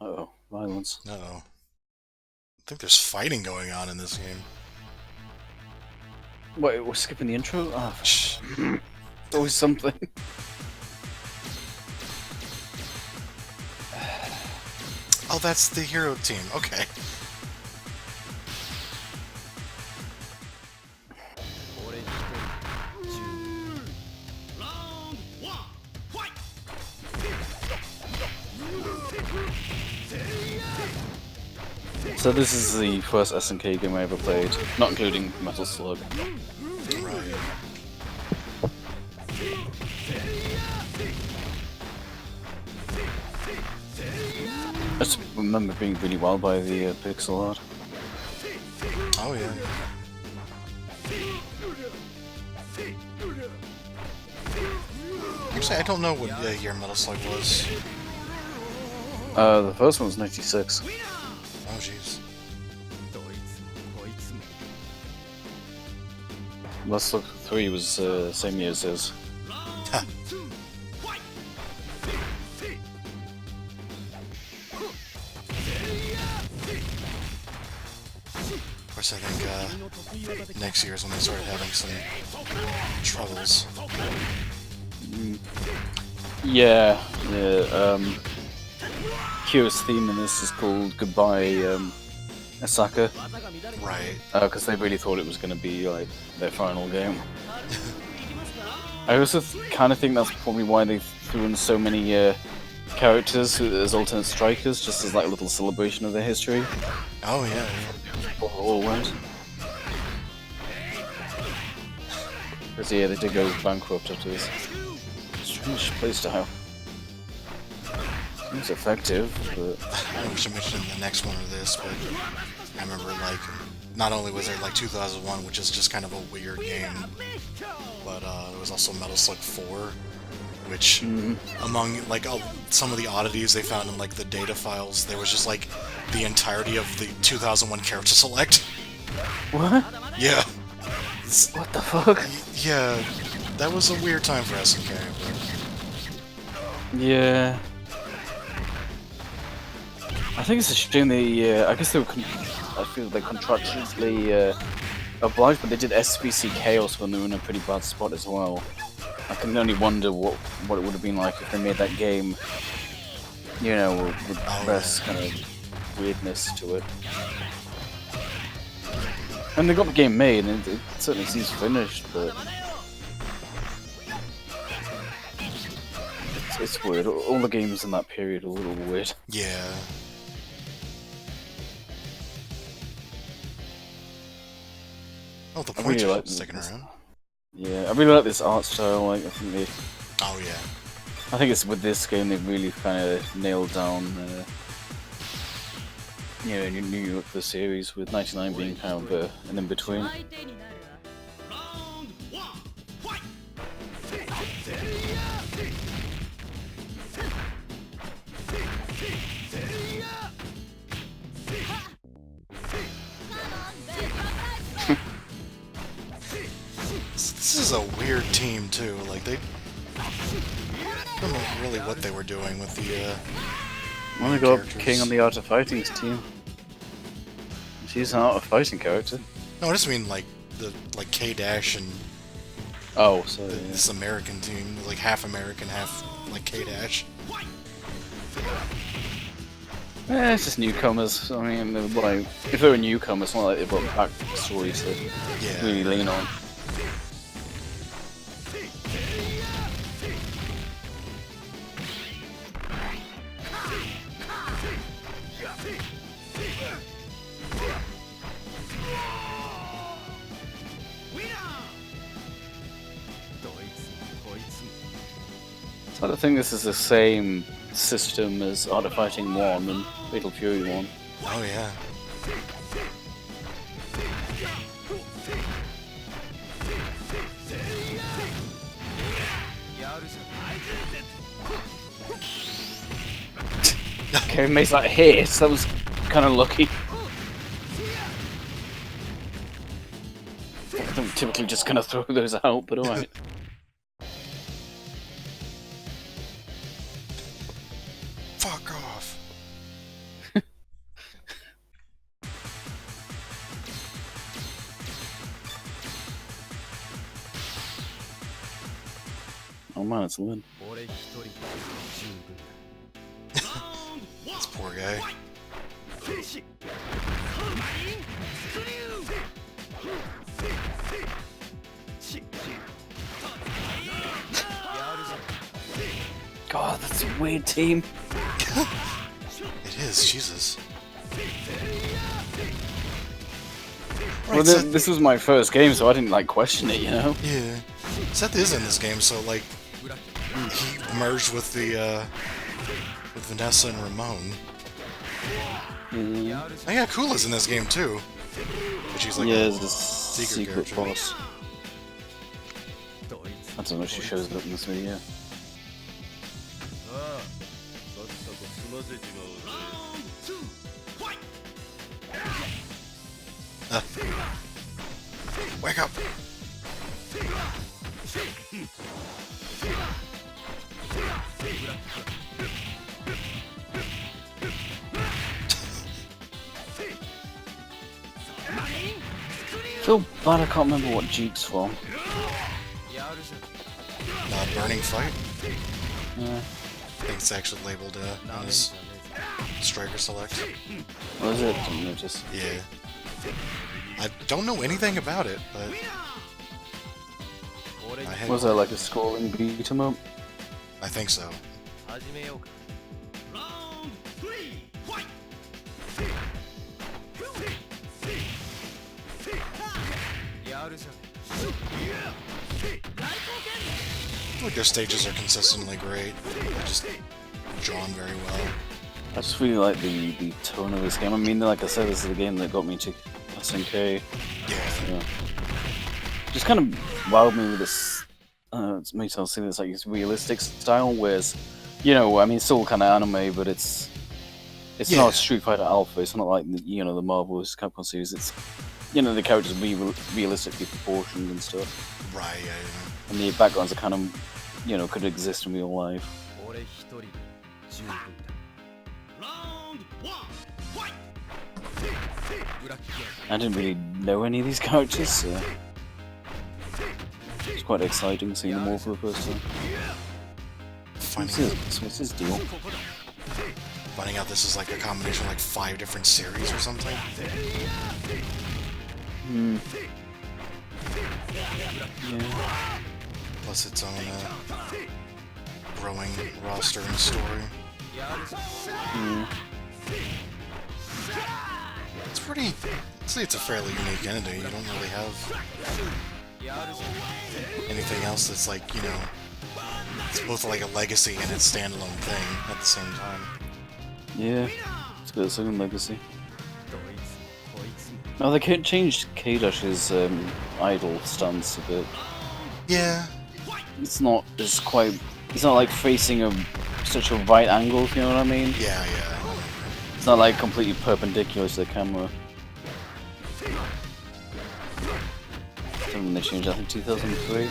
Uh-oh, violence. Uh-oh. I think there's fighting going on in this game. Wait, we're skipping the intro? Oh, Shh. it's always something. Oh, that's the hero team. Okay. So this is the first SNK game I ever played, not including Metal Slug. Right. I just remember being really wowed by the pixel art. Oh, yeah. Actually, I don't know what year Metal Slug was. The first one was 96. Oh, jeez. Metal Slug 3 was same year as his. Ha. Of course, I think next year is when they started having some troubles. Yeah, Kyo's theme in this is called Goodbye Asaka, Right. because they really thought it was going to be like their final game. I also kind of think that's probably why they threw in so many characters as alternate strikers, just as like a little celebration of their history. Oh, yeah. All went. Because yeah, they did go bankrupt after this. Strange playstyle. It's effective, but I don't know if I should mention the next one or this, but I remember, like, not only was there, like, 2001, which is just kind of a weird game, but there was also Metal Slug 4, which, among, like, some of the oddities they found in, like, the data files, there was just, like, the entirety of the 2001 character select. what? Yeah. What the fuck? Yeah, that was a weird time for SNK. Yeah. I think it's a shame they. I guess they were. I feel they contractually obliged, but they did SPC Chaos when they were in a pretty bad spot as well. I can only wonder what it would have been like if they made that game, you know, with less kind of weirdness to it. And they got the game made, and it certainly seems finished, but it's weird. All the games in that period are a little weird. Yeah. Oh, the I really points are like sticking around. Yeah, I really like this art style. Like, I think Oh, yeah. I think it's with this game they've really kind of nailed down, New York the series, with 99 being kind of an in between. This is a weird team, too. Like, they... I don't know really what they were doing with the, Well, we got King on the Art of Fighting's team. She's an Art of Fighting character. No, I just mean, like, like, K-Dash and Oh, so yeah. this American team. Like, half American, half, like, K-Dash. It's just newcomers. I mean, like, if they were newcomers, it's not like they've got backstories to really lean on. So I think this is the same system as Art of Fighting 1 and Fatal Fury 1. Oh, yeah. Okay, makes that hit. That was kind of lucky. I don't typically just gonna throw those out, but alright. Fuck off. man, it's Lin. This poor guy. God, that's a weird team. It is, Jesus. Well, Right, Seth, this was my first game, so I didn't like question it, you know. yeah. Seth is in this game, so like he merged with the with Vanessa and Ramon. Oh yeah, Kula's in this game too. But she's like Yeah, a there's this secret character. boss. I don't know if she shows up in this video. Wake up! Feel bad I can't remember what Duke's from. Burning Fight? Yeah. I think it's actually labeled on his Striker Select. What is it? I don't know, just... Yeah. I don't know anything about it, but... I had- Was that like a scrolling beat 'em up? I think so. Like their stages are consistently great. They're just drawn very well. I just really like the tone of this game. I mean, like I said, this is the game that got me to SNK. Yeah. Yeah. Just kind of wowed me with this. It makes sense to this like this realistic style, whereas, you know, I mean, it's still kind of anime, but it's Yeah. not Street Fighter Alpha. It's not like the the Marvel vs. Capcom series. It's the characters be realistically proportioned and stuff, Right, yeah. and the backgrounds are kind of could exist in real life. I didn't really know any of these characters, so it's quite exciting seeing them all for the first time. What's his deal? Finding out this is like a combination of like 5 different series or something. Yeah. Plus its own growing roster and story. It's pretty... See, it's a fairly unique entity. You don't really have anything else that's like, it's both like a legacy and its standalone thing at the same time. Yeah, it's got its own legacy. Oh, they changed K-Dash's idol stance a bit. Yeah. It's not like facing such a right angle, if you know what I mean? Yeah. It's not like completely perpendicular to the camera. When they changed, I think 2003.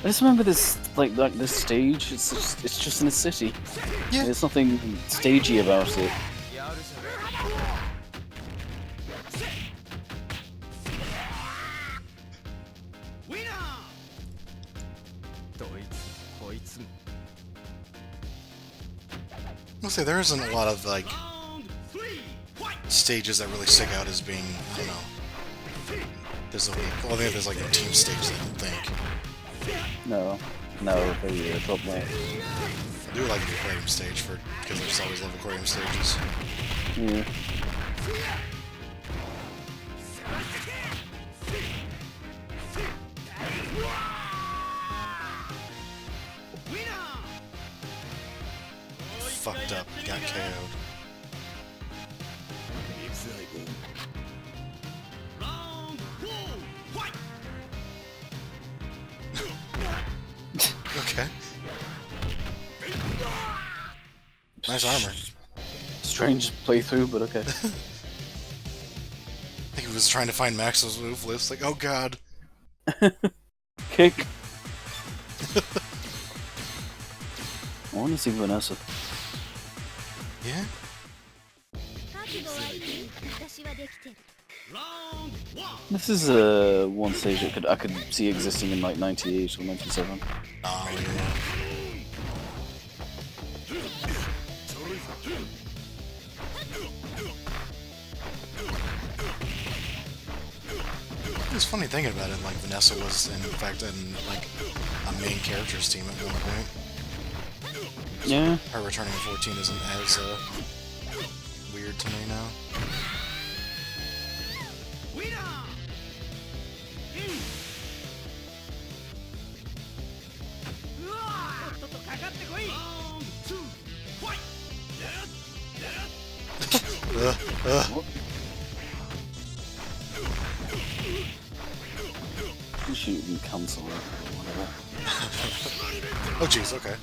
I just remember this, like this stage. It's just in a city. Yeah. There's nothing stagey about it. I'll say there isn't a lot of like stages that really stick out as being, I don't know. I think there's like a team stage, I don't think. No, they dropped that. I do like the aquarium stage because I just always love aquarium stages. Yeah. Fucked up, got KO'd. Okay. Nice armor. Strange playthrough, but okay. I think he was trying to find Max's move list, like, oh god. Kick. I want to see Vanessa. Yeah? This is one stage I could see existing in like 98 or 97. Oh yeah. It's funny thinking about it, like Vanessa was in fact in like a main character's team at one point. Yeah. Her returning at 14 isn't as weird to me now. You should even cancel it or whatever. Oh jeez, okay.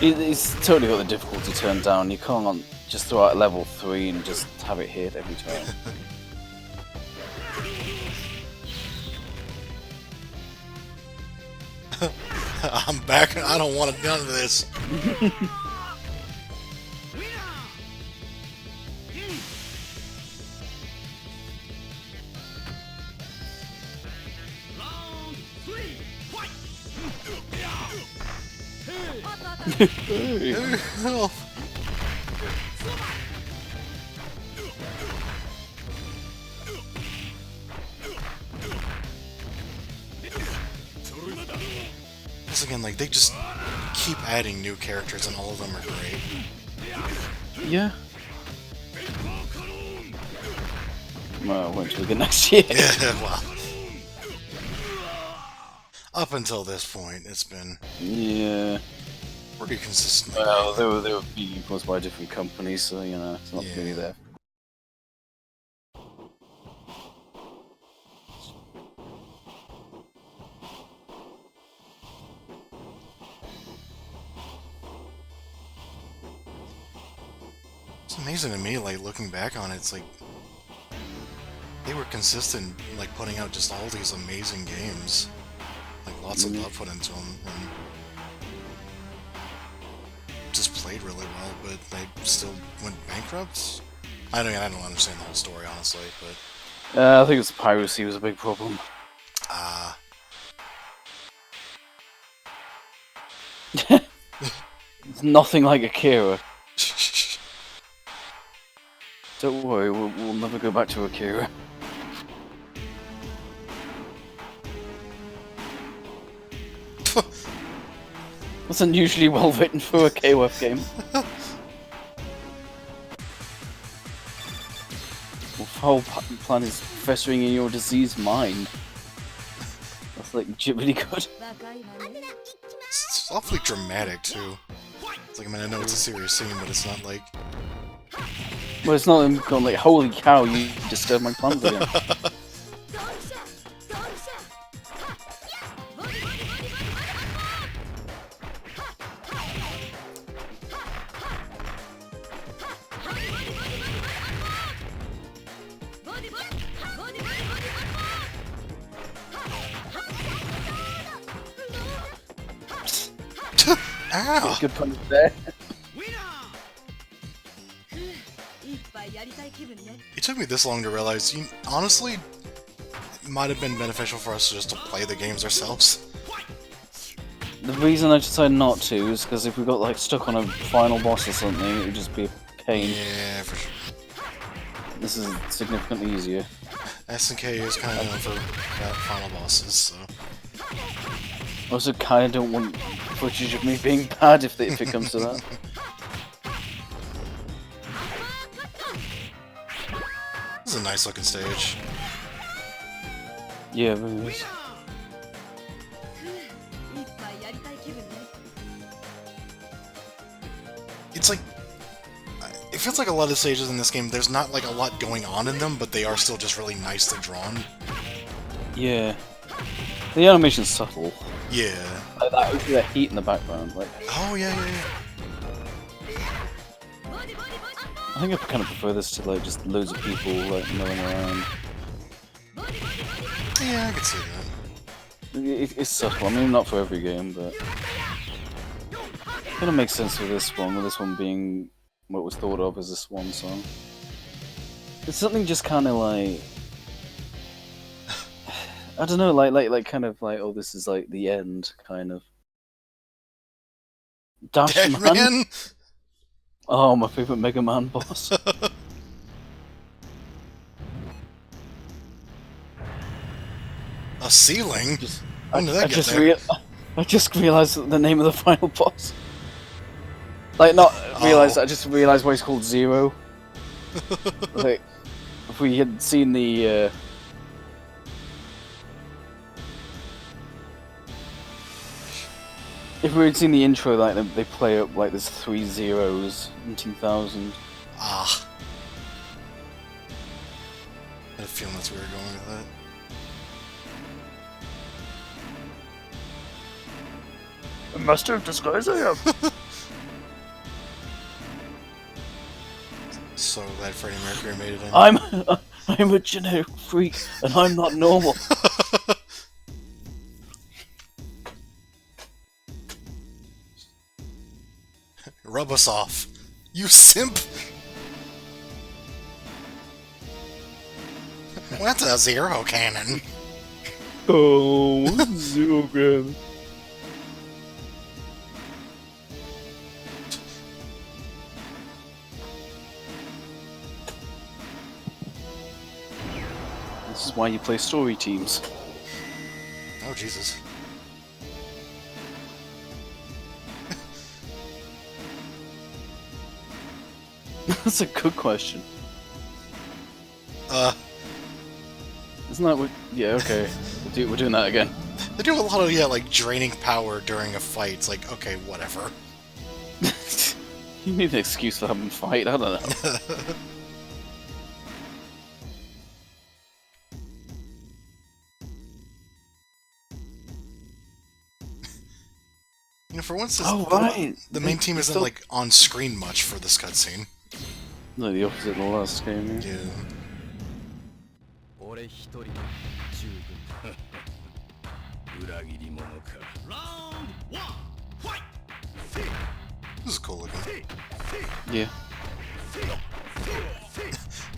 It's totally got the difficulty turned down. You can't just throw out level 3 and just have it hit every time. I'm back. I don't want to none of this. Oh. Once again, like, they just keep adding new characters and all of them are great. Yeah. Well, wait till we get next year. Yeah, well. Up until this point, it's been Yeah. pretty consistent. Well, they were being influenced by different companies, so you know, it's not really there. It's amazing to me, like, looking back on it, it's like they were consistent, like, putting out just all these amazing games. Like, lots of love put into them, and just played really well, but they still went bankrupt? I don't understand the whole story, honestly, but... I think it's piracy was a big problem. It's nothing like Akira. Don't worry, we'll never go back to Akira. That's unusually well written for a KOF game. Well, whole plan is festering in your diseased mind. That's like really good. It's awfully dramatic, too. It's like, I mean, I know it's a serious scene, but it's not like... Well, it's not them going like, holy cow, you disturbed my plans again. Ow! Good punch there. It took me this long to realize, honestly, it might have been beneficial for us just to play the games ourselves. The reason I decided not to is because if we got like stuck on a final boss or something, it would just be a pain. Yeah, for sure. This is significantly easier. SNK is kind of known for final bosses, so... I also kind of don't want footage of me being bad if it comes to that. This is a nice looking stage. Yeah, it really is. It's like... It feels like a lot of stages in this game, there's not like a lot going on in them, but they are still just really nicely drawn. Yeah. The animation's subtle. Yeah. Like that heat in the background, like... Oh, yeah. I think I kind of prefer this to like just loads of people like milling around. Yeah, I can see that. It's subtle. I mean, not for every game, but it kind of makes sense with this one being what was thought of as a swan song. It's something just kind of like I don't know, like kind of like oh, this is like the end, kind of. Dash Dash Man. Man? Oh, my favorite Mega Man boss. A ceiling? Just, When did that get there? I just realized the name of the final boss. Like, not realized. I just realized why he's called Zero. Like, if we had seen the. If we had seen the intro, like they play up like there's 3 zeros in 2000. Ah. I had a feeling that's where we were going with that. A master of disguise, I am. So glad Freddie Mercury made it in. I'm a genetic freak, and I'm not normal. Rub us off. You simp! What's a zero cannon? Oh, zero gram. This is why you play story teams. Oh, Jesus. That's a good question. Isn't that what? Yeah, okay. We're doing that again. They do a lot of, yeah, like, draining power during a fight. It's like, okay, whatever. You need an excuse for having a fight, I don't know. You know, for once, the main team isn't, like, on screen much for this cutscene. No, the opposite of the last game, yeah. Yeah. This is cool looking. Yeah.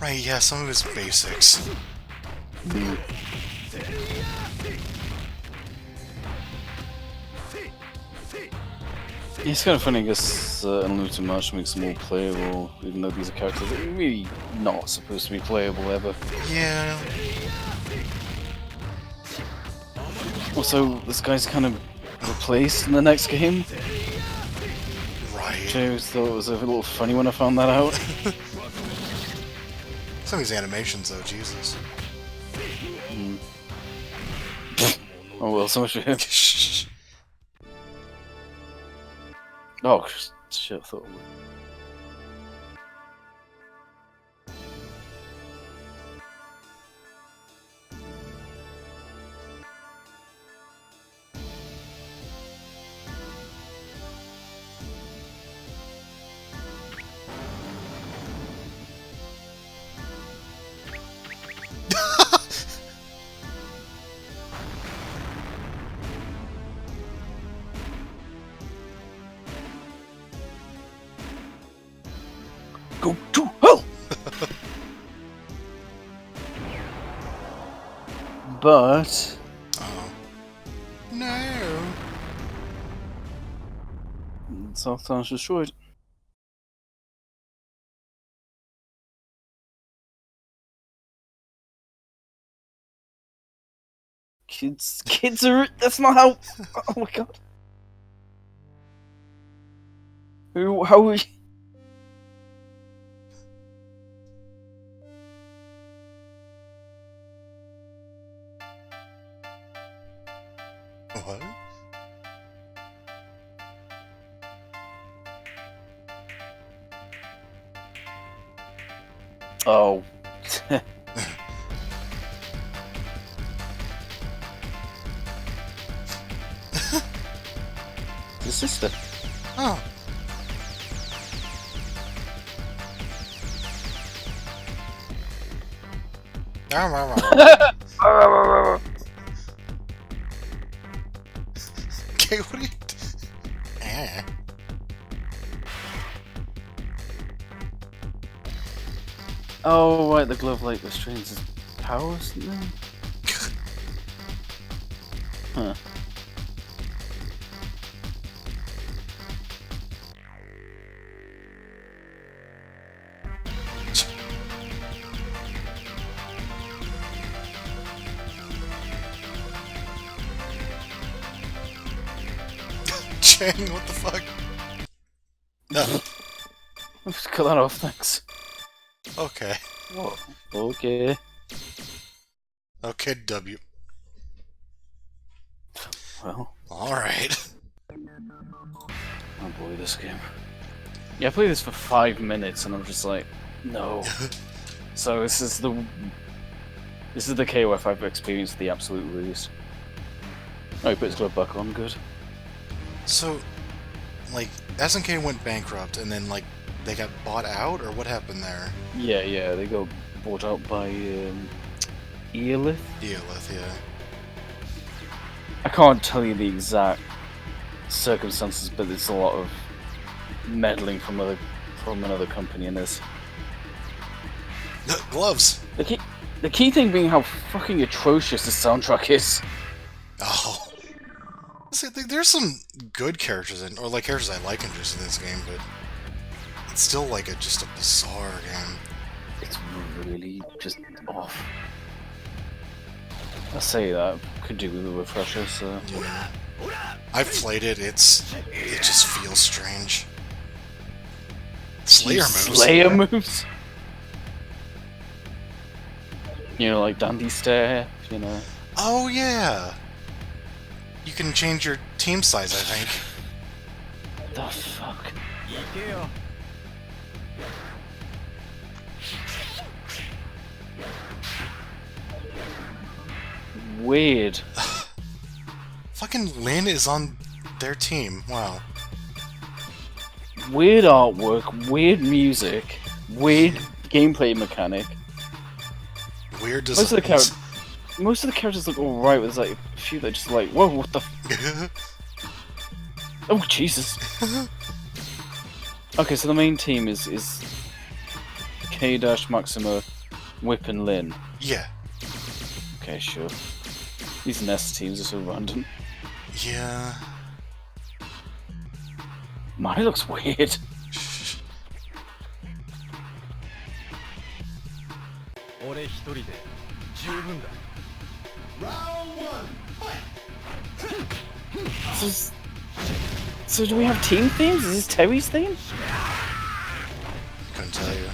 Right, yeah, some of his basics. Mm. Yeah, it's kind of funny because Unlimited March makes them more playable, even though these are characters that are really not supposed to be playable ever. Yeah. Also, this guy's kind of replaced in the next game. Right. Which I always thought was a little funny when I found that out. Some of these animations, though, Jesus. Mm. Oh well, so much for him. Oh, shit, I thought it would. Go to hell! But... Oh. No! South Town's destroyed. Kids are... That's not how... Oh my god. How are we... What? Oh. His sister. Oh. Okay, what are you... Eh. Oh, right, the glove like restrains his power or something? Huh. Chang, what the fuck? No. Let's cut that off, thanks. Okay. Whoa. Okay. Okay, W. Well. Alright. Oh boy, this game. Yeah, I played this for 5 minutes and I'm just like, no. So this is the KOF I've experienced the absolute least. Oh, he put his glove back on, good. So, like, SNK went bankrupt and then, like, they got bought out, or what happened there? Yeah, they got bought out by Eolith? Eolith, yeah. I can't tell you the exact circumstances, but there's a lot of meddling from another company in this. Gloves! The key thing being how fucking atrocious the soundtrack is. Oh. See, there's some good characters or like characters I like in this game, but it's still like just a bizarre game. It's really just off. I say that, could do with a refresher, so... Yeah. I've played it, it just feels strange. Slayer moves. Slayer moves? You know, like Dandy Stare, you know. Oh yeah! You can change your team size, I think. The fuck? Weird. Fucking Lin is on their team. Wow. Weird artwork, weird music, weird gameplay mechanic. Weird design. Most of the characters look alright, there's like a few that just like, whoa, what the f- Oh, Jesus. Okay, so the main team is K-Dash, Maxima, Whip, and Lin. Yeah. Okay, sure. These Nest teams are so random. Yeah. Mine looks weird. So do we have team themes? Is this Terry's theme? Couldn't tell you.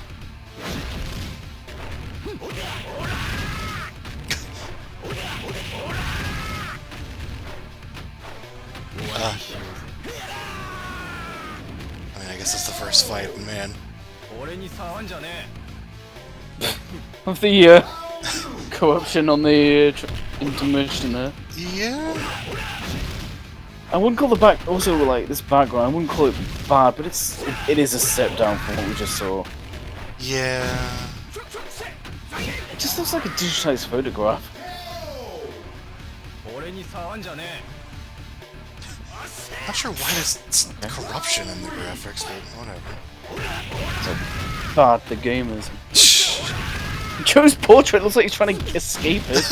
I mean, I guess it's the first fight, man. Of the corruption on the intermission there. Yeah. I wouldn't call the back also like this background. I wouldn't call it bad, but it is a step down from what we just saw. Yeah. It just looks like a digitized photograph. Not sure why there's corruption in the graphics, but whatever. So bad the game is. Joe's portrait looks like he's trying to escape it.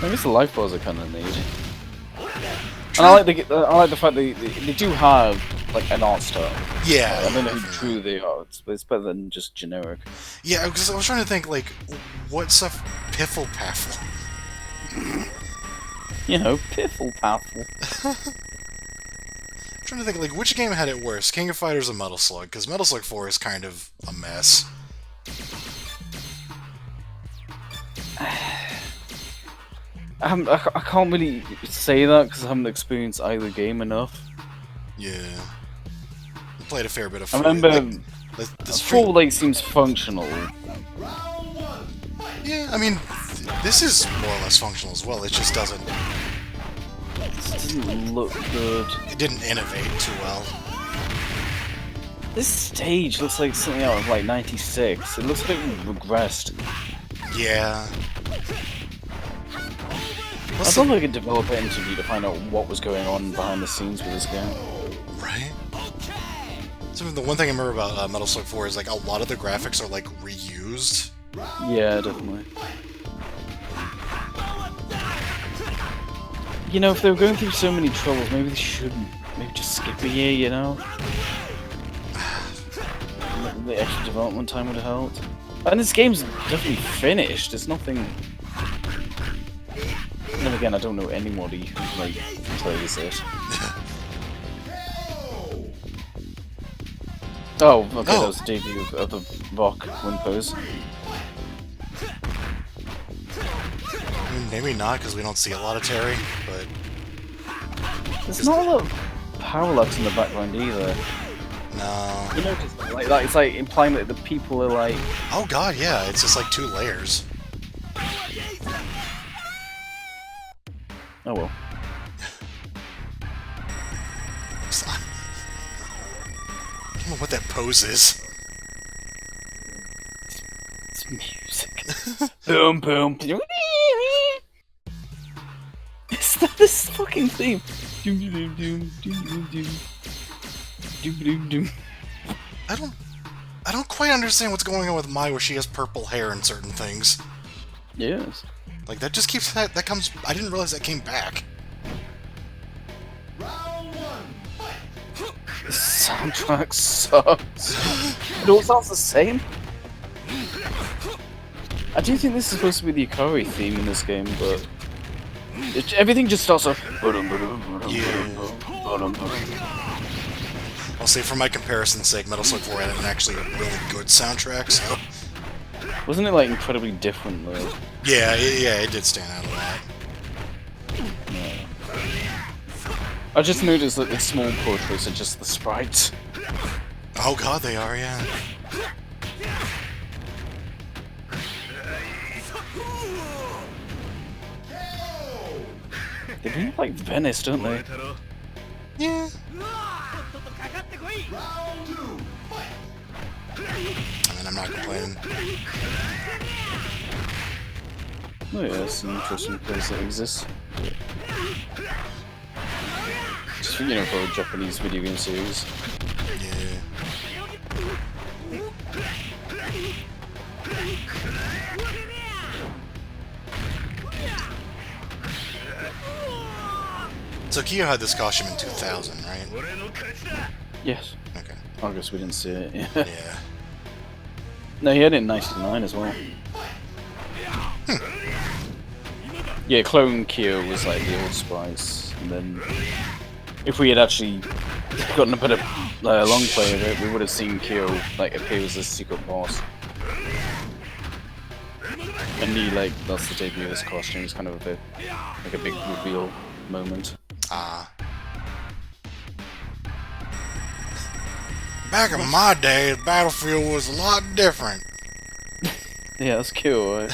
I guess the life bars are kind of neat. And I like the fact that they do have like an art style. Yeah. I don't know how true they are, but it's better than just generic. Yeah, because I was trying to think, like, what's a Piffle Paffle? You know, piffle paffle. I'm trying to think, like, which game had it worse, King of Fighters or Metal Slug? Because Metal Slug 4 is kind of a mess. I can't really say that because I haven't experienced either game enough. Yeah. I played a fair bit of I remember the Full Lake seems functional. Yeah, I mean, this is more or less functional as well, it just doesn't... It doesn't look good. It didn't innovate too well. This stage looks like something out of like 96. It looks a bit regressed. Yeah. I'd love like a developer interview to find out what was going on behind the scenes with this game. Right? So the one thing I remember about Metal Slug 4 is like a lot of the graphics are like reused. Yeah, definitely. You know, if they were going through so many troubles, maybe they shouldn't. Maybe just skip a year, you know? The extra development time would have helped. And this game's definitely finished. There's nothing. And then again, I don't know anybody who like plays it. Oh, okay, that was the debut of the Vok win pose. I mean, maybe not because we don't see a lot of Terry, but There's not a lot of parallax in the background either. no. You know, like it's like implying that the people are like. Oh god, yeah, it's just like 2 layers. Oh well. I don't know what that pose is. It's music. Boom, boom. It's this fucking theme. Doom, doom, doom, doom, doom, doom. Doom, doom, doom. I don't quite understand what's going on with Mai where she has purple hair and certain things. Yes. Like that just keeps that comes. I didn't realize that came back. The soundtrack sucks. It all sounds the same. I do think this is supposed to be the Ikari theme in this game, but everything just starts off. I'll say for my comparison's sake, Metal Slug 4 had an actually really good soundtrack, so... Wasn't it like incredibly different though? Yeah, it did stand out a lot. Yeah. I just noticed that the small portraits are just the sprites. Oh god, they are, yeah. They bring like Venice, don't they? Yeah. I mean, I'm not complaining. Oh yeah, it's an interesting place that exists. Just, you know, for a Japanese video game series. Yeah. So Kyo had this costume in 2000, right? Yes. Okay. I guess we didn't see it. Yeah. Yeah. No, he had it in '99 as well. Yeah, Clone Kyo was like the Old Spice, and then if we had actually gotten a bit of long play of it, we would have seen Kyo like appear as a secret boss. And he like that's the debut of his costume. It's kind of a bit like a big reveal moment. Ah. Back in my day, Battlefield was a lot different. Yeah, that's Kyo. Right?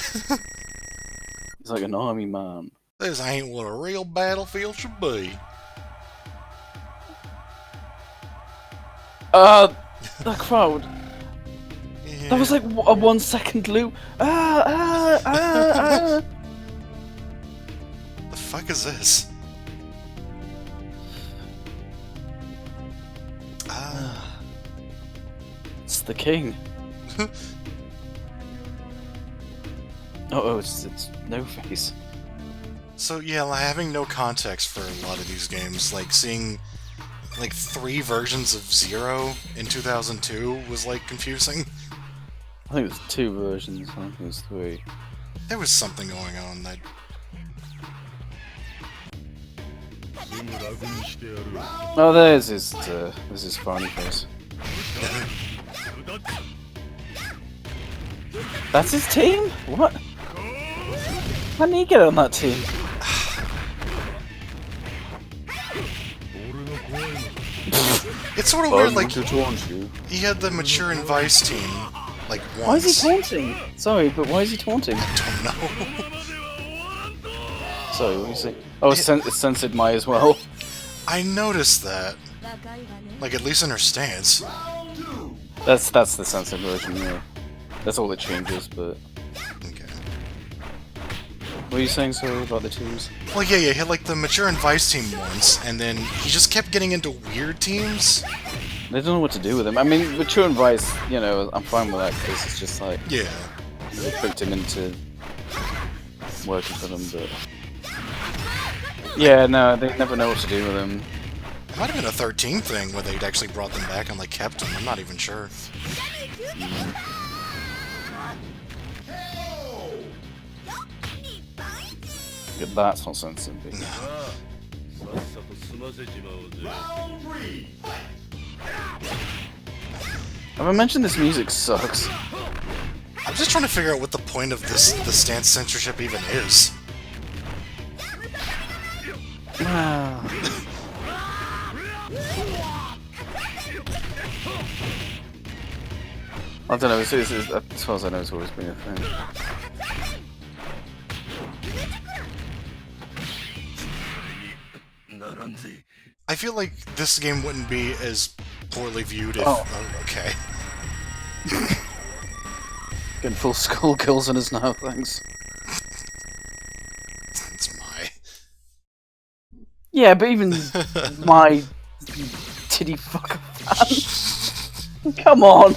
He's like an army man. This ain't what a real battlefield should be. The crowd. Yeah. That was like a 1 second loop. The fuck is this? It's the king. It's No Face. So yeah, like, having no context for a lot of these games, like seeing like 3 versions of Zero in 2002 was like confusing. I think there's 2 versions. I think there's 3. There was something going on that. Oh, there's his frowny face. That's his team? What? How did he get on that team? It's sort of weird, like to taunt you. he had the Mature and Vice team, like once. Why is he taunting? Sorry, but why is he taunting? I don't know. Sorry, what are you saying? Oh, it's censored Mai as well. I noticed that. Like at least in her stance. That's the censored version, yeah. That's all it changes, but... Okay. What were you saying, sorry, about the teams? Well, yeah, he had like the Mature and Vice team once, and then he just kept getting into weird teams. They don't know what to do with him. I mean, with True and Vice, you know, I'm fine with that because it's just like Yeah. they tricked him into working for them, but yeah, no, they never know what to do with him. It might have been a 13 thing where they'd actually brought them back and like kept them. I'm not even sure. That's not sensible. Have I mentioned this music sucks? I'm just trying to figure out what the point of the stance censorship even is. I don't know, as far as I know, it's always been a thing. I feel like this game wouldn't be as poorly viewed if... Oh. Okay. Getting full skullgirls on us now, thanks. That's my... Yeah, but even my titty fucker fan. Come on!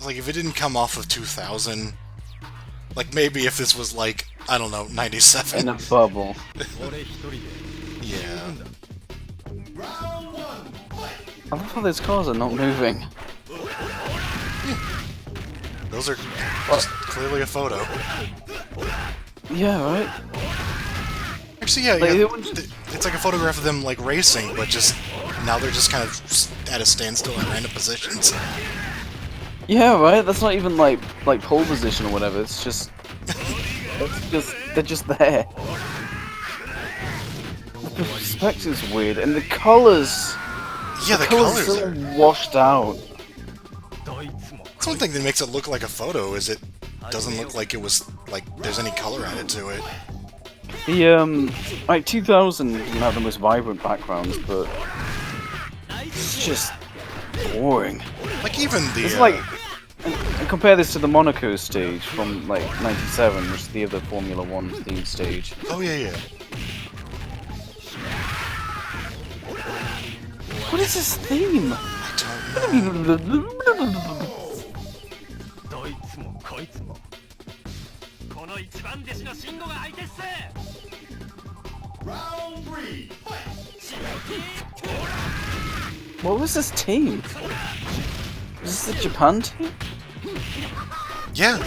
Like, if it didn't come off of 2000... Like, maybe if this was, like, I don't know, 97. In a bubble. Yeah. I love how those cars are not moving. Those are just clearly a photo. Yeah, right? Actually, yeah, Like, yeah. it wouldn't- It's like a photograph of them, like, racing, but just... Now they're just kind of at a standstill in random positions. Yeah, right? That's not even like pole position or whatever, it's just... they're just there. The perspective's weird, and the colours... Yeah, the colours colors are are... so washed out. That's one thing that makes it look like a photo, is it doesn't look like it was, like, there's any color added to it. The, like 2000 didn't have the most vibrant backgrounds, but... It's just... boring. Like, even the... It's like... And compare this to the Monaco stage from, like, 97, which is the other Formula 1 theme stage. Oh, yeah, yeah. What is this theme? I don't know. What was this team? Is this the Japan team? Yeah.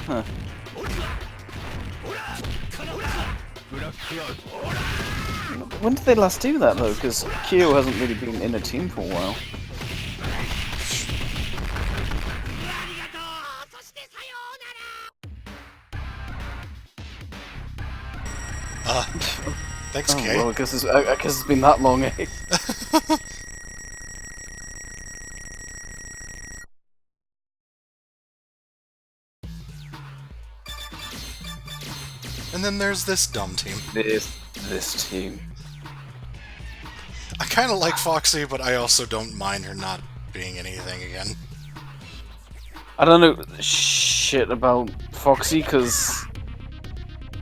Huh. When did they last do that though? Because Kyo hasn't really been in a team for a while. Thanks, Oh, Kay. well, I guess it's been that long, eh? And then there's this dumb team. This team. I kind of like Foxy, but I also don't mind her not being anything again. I don't know shit about Foxy, because...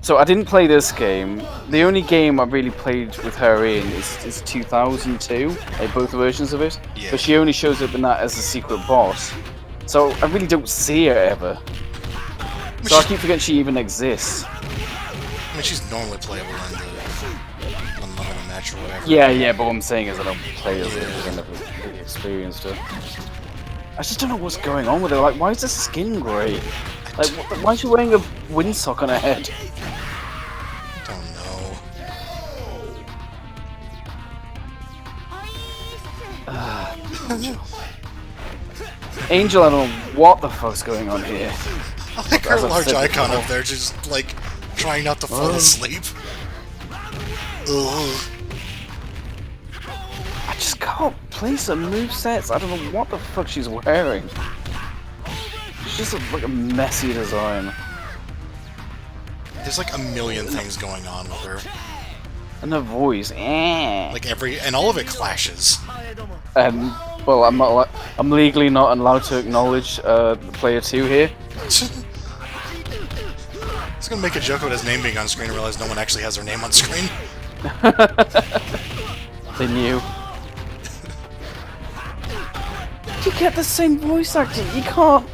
So I didn't play this game. The only game I really played with her in is 2002, like both versions of it. Yeah. But she only shows up in that as a secret boss. So I really don't see her ever. So I keep forgetting she even exists. I mean, she's normally playable in the Unlimited match or whatever. Yeah, but what I'm saying is I don't play as her because I never really experienced her. I just don't know what's going on with her. Like, why is her skin grey? Like, why is she wearing a windsock on her head? Don't know. Angel, I don't know what the fuck's going on here. I like her As I've large said icon before. up there, just like trying not to fall asleep. Ugh. I just can't place her movesets. I don't know what the fuck she's wearing. She's just like a messy design. There's like a million things going on with her. And her voice, eh. Like and all of it clashes. Well, I'm legally not allowed to acknowledge player 2 here. I was gonna make a joke about his name being on screen and realize no one actually has their name on screen. They knew. You get the same voice actor. You can't.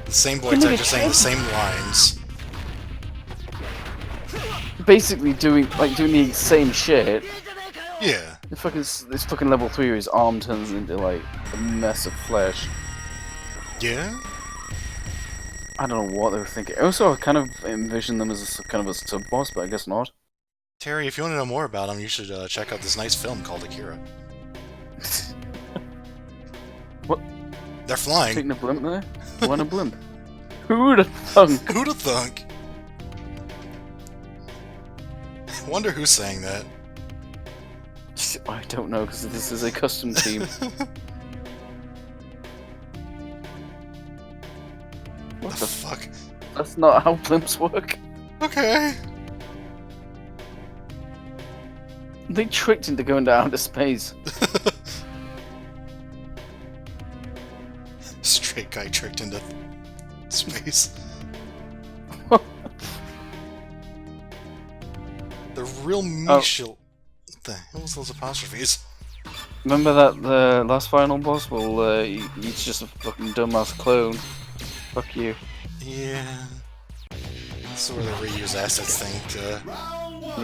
The same voice actor saying the same lines. Basically doing the same shit. Yeah. This fucking level 3 where his arm turns into like a mess of flesh. Yeah? I don't know what they were thinking. Also, I kind of envisioned them as a, kind of a sub-boss, but I guess not. Terry, if you want to know more about him, you should check out this nice film called Akira. What? They're flying. Taking a blimp there? Why a blimp? Who'd have thunk? Who'd have thunk? Wonder who's saying that. I don't know, because this is a custom team. What the fuck? That's not how blimps work. Okay. They tricked into going down to space. Straight guy tricked into space. The real Michel. What the hell was those apostrophes? Remember that the last final boss? Well, he's just a fucking dumbass clone. Fuck you. Yeah. That's where the reuse assets thing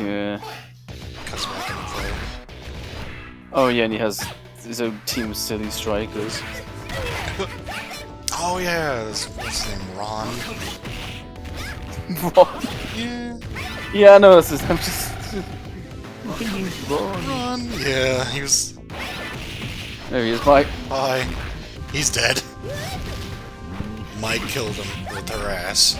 Yeah. cuts back into play. Oh yeah, and he has his own team of silly strikers. Oh yeah, what's his name? Ron? Ron? Yeah. Yeah, I know this is. I'm just. Ron? Yeah, he was... There he is, Mike. Bye. He's dead. Mike killed him with her ass.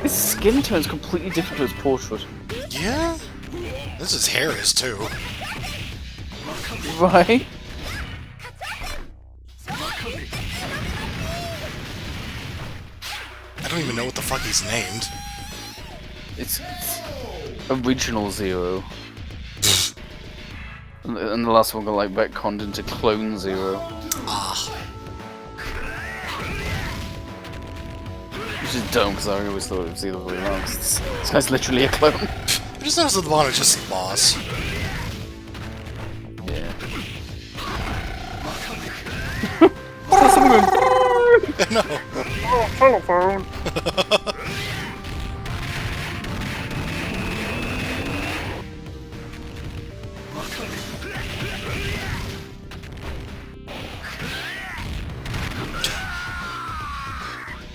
His skin tone's completely different to his portrait. Yeah? His hair is too. Right? I don't even know what the fuck he's named. It's original Zero. And the last one got like retconned into Clone Zero. Ah. Which is dumb because I always thought it was the other way around. This guy's literally a clone. I just noticed that the bottom is just the boss. Yeah. No. Oh, telephone.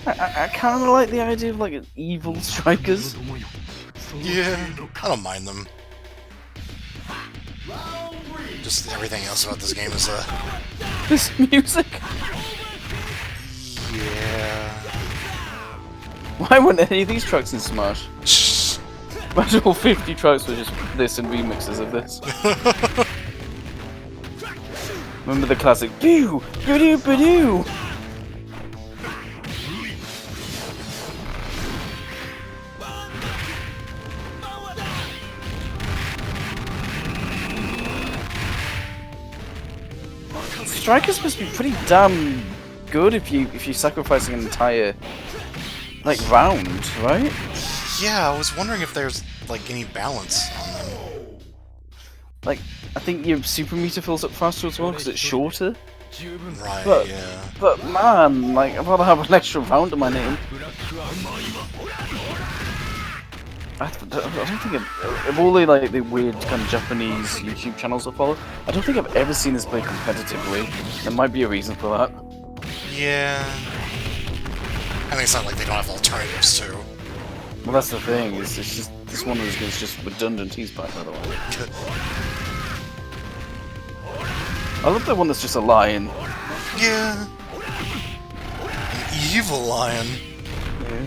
I kind of like the idea of like an evil strikers. Yeah, I don't mind them. Just everything else about this game is This music. yeah. Why weren't any of these tracks in Smash? Imagine all 50 tracks were just this and remixes of this. Remember the classic Boo! Boo-doo, boo-doo! Strikers must be pretty damn good if you're sacrificing an entire like round, right? Yeah, I was wondering if there's like any balance on them. Like, I think your super meter fills up faster as well because it's shorter. Right, But- yeah. But man, like I'd rather have an extra round in my name. I don't think of all the like the weird kind of Japanese YouTube channels I follow. I don't think I've ever seen this played competitively. There might be a reason for that. Yeah. I mean, it's not like they don't have alternatives too. Well, that's the thing. It's just this one is just redundant. He's back, by the way. I love the one that's just a lion. Yeah. An evil lion. Yeah.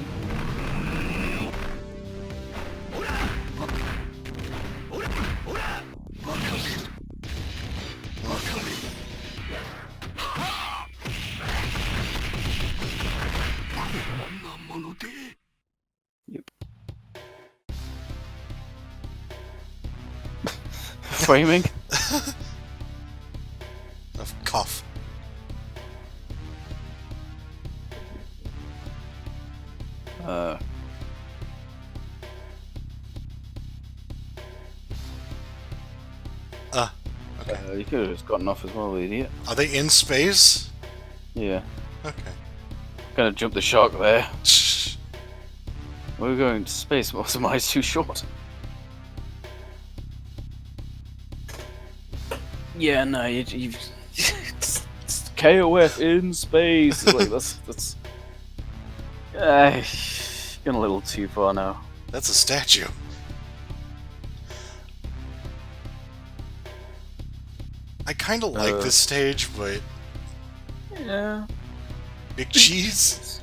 Yep. Framing? Of cough. Uh, Okay. you could have just gotten off as well, idiot. Are they in space? Yeah. Okay. Gonna jump the shark there. We're going to space, but also my eyes too short. Yeah, no, you've it's KOF in space. Like that's going a little too far now. That's a statue. I kind of like this stage, but Yeah. big cheese.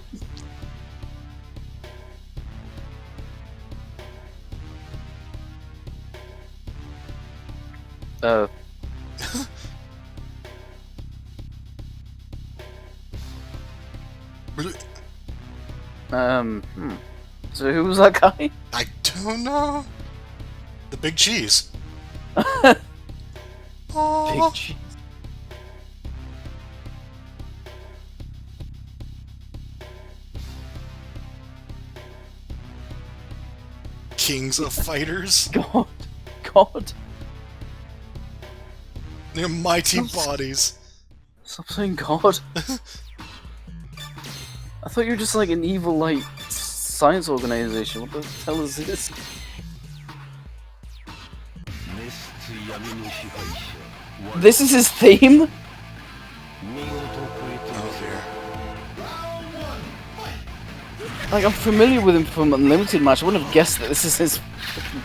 So who was that guy? I don't know. The big cheese. Big Oh, cheese. kings of fighters. God. Their mighty bodies. Stop saying God. I thought you were just like an evil, like, science organization. What the hell is this? This is his theme? Oh dear. Like, I'm familiar with him from Unlimited Match. I wouldn't have guessed that this is his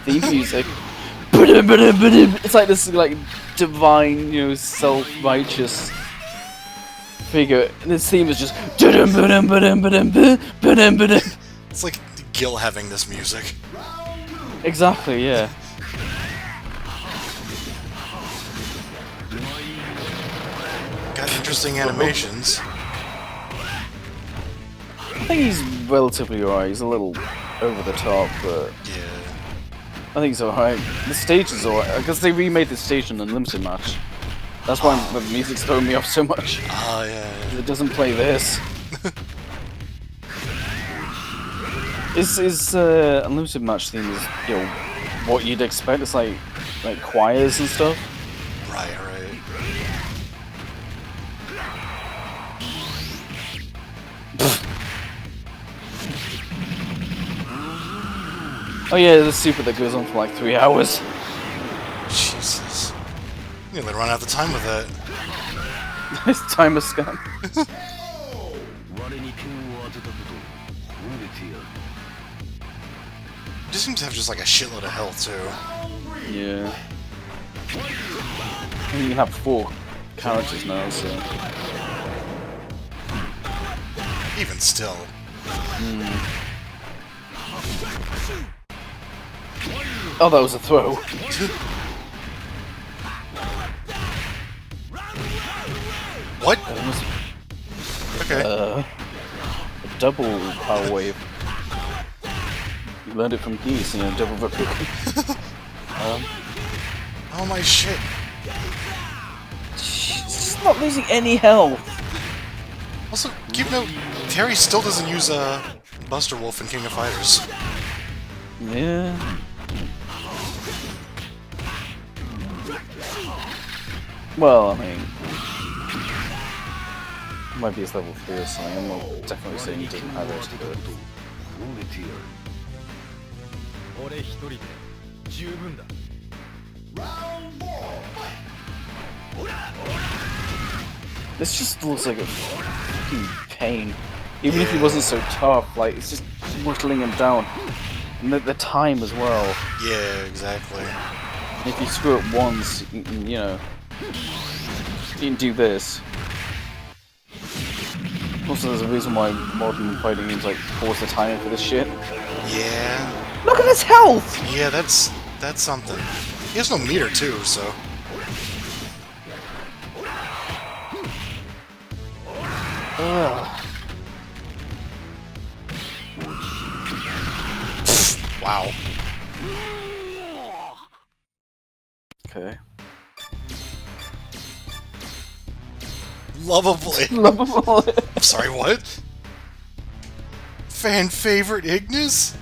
theme music. It's like this, like, divine, you know, self-righteous figure. And his theme is just... It's like Gil having this music. Exactly, yeah. Got interesting animations. I think he's relatively alright. He's a little over the top, but Yeah. I think he's alright. The stage is alright. I guess they remade the stage in Unlimited Match. That's why the music's throwing me off so much. Oh yeah. It doesn't play this. Is Unlimited Match theme is, you know, what you'd expect. It's like choirs and stuff. Right. Oh yeah, the super that goes on for like 3 hours. Jesus. Nearly run out of time with that. Nice timer scan. Just seems to have just like a shitload of health too. Yeah. I mean, you have 4 characters now, so... Even still. Oh, that was a throw. What? Okay. A double power wave. You learned it from Geese, you know, double Vakuku. Oh my shit. She's not losing any health. Also, keep note, Terry still doesn't use Buster Wolf in King of Fighters. Yeah. Well, I mean, might be his level 3 or something. I'm not definitely saying he doesn't have it, but... This just looks like a fucking pain. Even if he wasn't so tough, like, it's just whittling him down. And the time as well. Yeah, exactly. If you screw it once, you know, you can do this. Also, there's a reason why modern fighting games like force the timing for this shit. Yeah. Look at his health! Yeah, that's something. He has no meter too, so. Ugh. Wow. Okay. Lovably. Lovable. Sorry, what? fan favorite Ignis?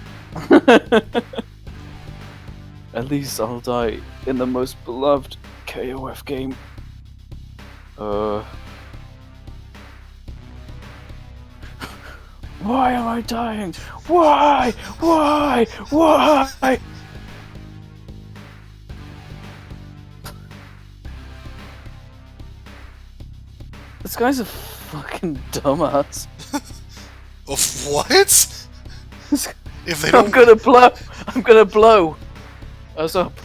At least I'll die in the most beloved KOF game. Why am I dying? Why? Why? Why? This guy's a fucking dumbass. Of what? If they I'm don't, gonna blow. I'm gonna blow us up.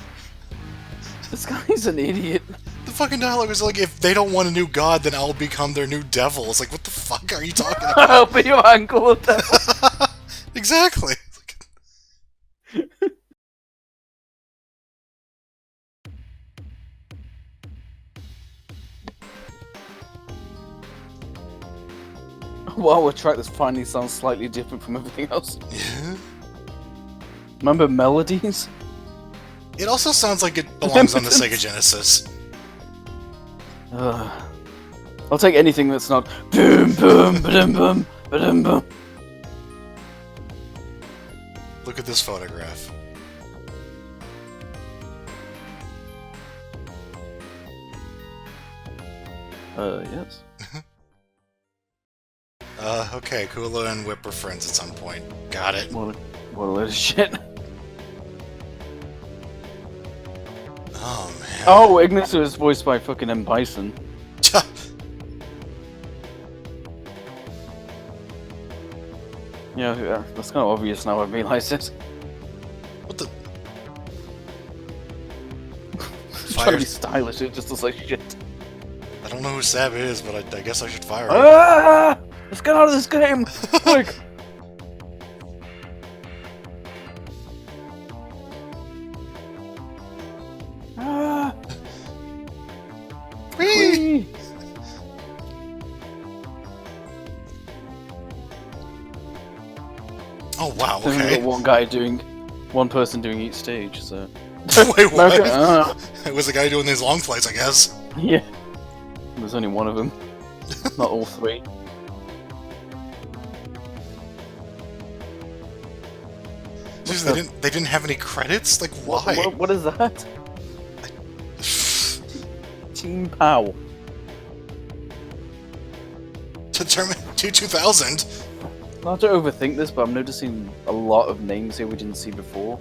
This guy's an idiot. the fucking dialogue is like, if they don't want a new god, then I'll become their new devil. It's like, what the fuck are you talking about? I'll be your uncle. Exactly. Wow, a track that finally sounds slightly different from everything else. Yeah. Remember Melodies? It also sounds like it belongs on the Sega Genesis. I'll take anything that's not boom boom ba-dum boom ba-dum boom. Look at this photograph. Yes. Okay, Kula and Whip are friends at some point. Got it. What a load of shit. Oh, man. Oh, Ignis is voiced by fucking M. Bison. Yeah, that's kind of obvious now I've realised it. What the? Trying to be stylish, it just looks like shit. I don't know who Sab is, but I guess I should fire him. Ah! Let's get out of this game! Quick! Ah! Whee! Oh wow, Then we've okay. got one person doing each stage, so... Wait, what? Okay, It was the guy doing these long flights, I guess. yeah. There's only one of them. Not all three. Seriously, they didn't have any credits? Like, why? What is that? Team Pow. Determined 2000? Not to overthink this, but I'm noticing a lot of names here we didn't see before.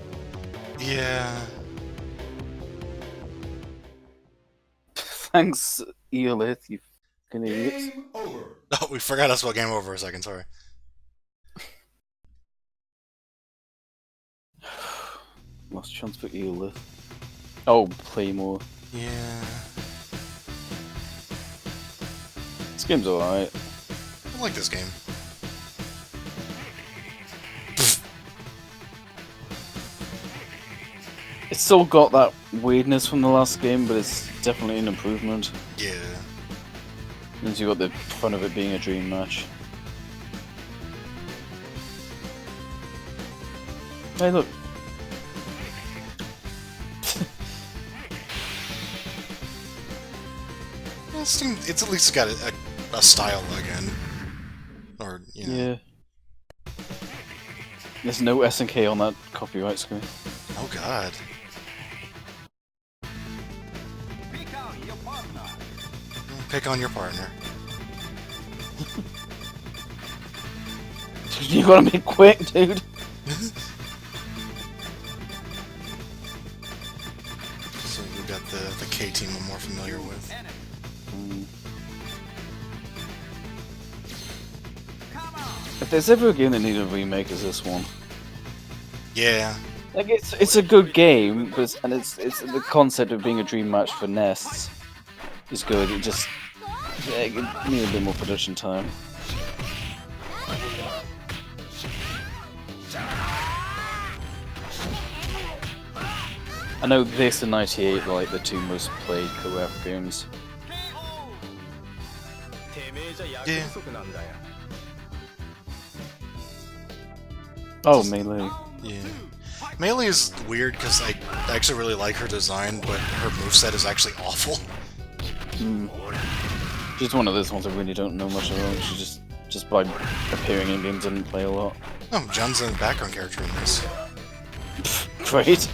Yeah. Thanks, Eolith, you fucking idiots. Oh, we forgot us about Game Over for a second, sorry. Lost chance for Eolith. Oh, Playmore. Yeah. This game's alright. I like this game. It's still got that weirdness from the last game, but it's definitely an improvement. Yeah. Means you got the fun of it being a dream match. Hey, look. It's at least got a style again. Or, you know. Yeah. There's no SNK on that copyright screen. Oh god. Pick on your partner. You gotta be quick, dude. So we got the K team I'm more familiar with. If there's ever a game that needed a remake, it's this one. Yeah. Like it's a good game, but it's the concept of being a dream match for nests is good. It just it needed a bit more production time. I know this and 98 are like the two most played KOF games. Yeah. Oh, Melee. Yeah. Melee is weird because I actually really like her design, but her moveset is actually awful. She's one of those ones I really don't know much about. She just by appearing in games didn't play a lot. Oh, John's a background character in this. Great.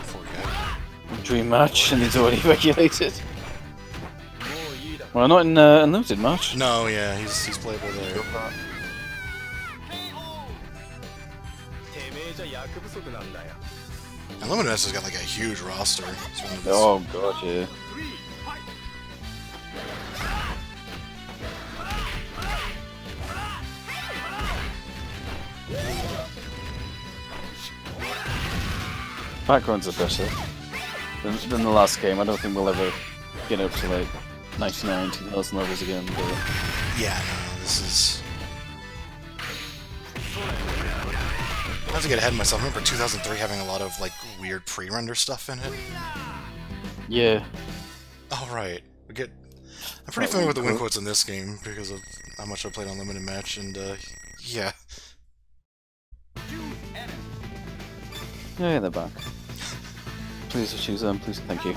Poor guy. Dream match, and he's already regulated. Well, not in Unlimited match. No, yeah, he's playable there. Unlimited has got like a huge roster. It's one of his- Oh god, yeah. Backgrounds are better than the last game. I don't think we'll ever get up to like 99, 2000 levels again. But Yeah, no, this is... Not to get ahead of myself, I remember 2003 having a lot of like weird pre-render stuff in it. yeah, Oh right, I'm pretty familiar with the win quotes in this game because of how much I played Unlimited Match, and yeah. yeah, they're back. Please choose them. Please, thank you.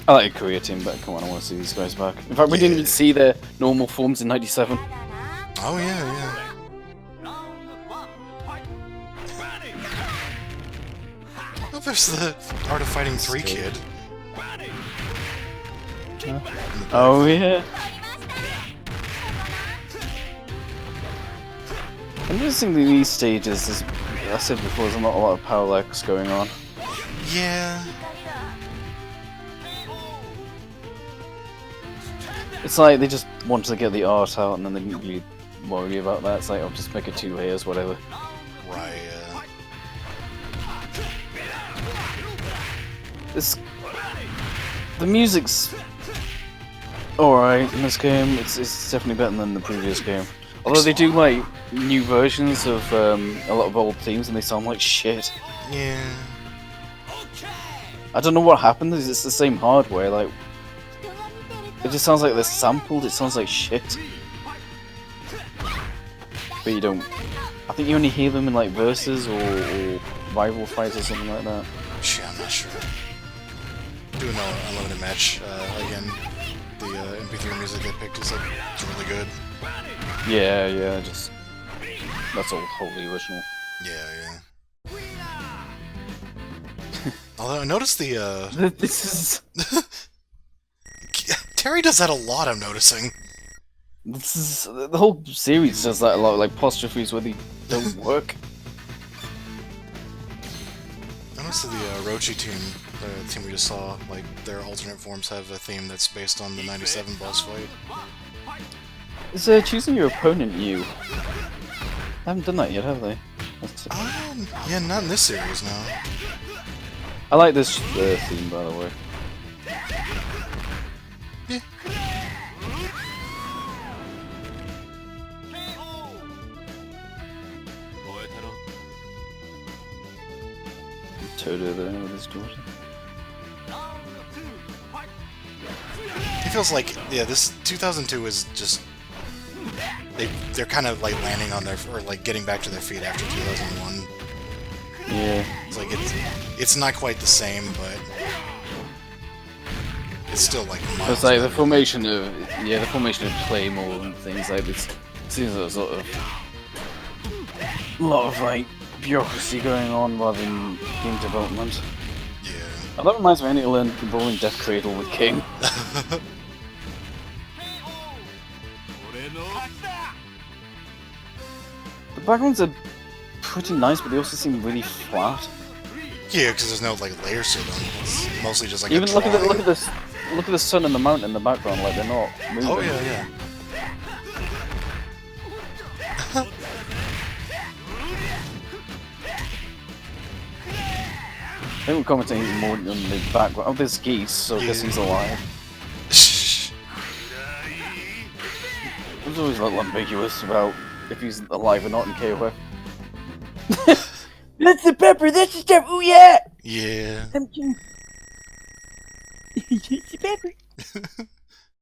I like your Korea team, but come on, I want to see these guys back. In fact, we didn't even see their normal forms in '97. Oh yeah. Oh, there's the Art of Fighting 3 kid. Oh yeah. Interestingly, these stages, as I said before, there's not a lot of parallax going on. Yeah. It's like they just wanted to get the art out, and then they didn't really worry about that. It's like, I'll just make it 2 layers, whatever. Right. The music's alright in this game. It's definitely better than the previous game. Although they do like new versions of a lot of old themes, and they sound like shit. Yeah. I don't know what happened. It's the same hardware. Like, it just sounds like they're sampled. It sounds like shit. But you don't. I think you only hear them in like verses or rival fights or something like that. Shit, I'm not sure. Doing an Unlimited Match again. The MP3 music they picked is like it's really good. Yeah, just that's all wholly original. Yeah. Although I noticed the This Terry does that a lot. I'm noticing. is the whole series does that a lot. Like apostrophes where they don't work. I noticed that the Rochi team, the team we just saw, like their alternate forms have a theme that's based on the '97 boss fight. Is choosing your opponent new? They haven't done that yet, have they? Yeah, not in this series, no. I like this theme, by the way. Yeah. Toto there with his daughter. It feels like, yeah, this 2002 is just they're kind of like landing on their, or like getting back to their feet after 2001. Yeah. It's like it's not quite the same, but it's still like miles It's like the better. formation of Claymore and things like this. Seems like a sort of lot of like bureaucracy going on rather than game development. Yeah. Oh, that reminds me, I need to learn Rolling Death Cradle with King. The backgrounds are pretty nice, but they also seem really flat. Yeah, because there's no like layers to them. It's mostly just like Even a look drawing. at this, look at the sun and the mountain in the background, like they're not moving. Oh yeah. I think we're commenting more on the background. Oh, there's geese, so I guess he's alive. It was always a little ambiguous about if he's alive or not in KOF. That's the pepper, that's the stuff, oh yeah! Yeah. It's the pepper.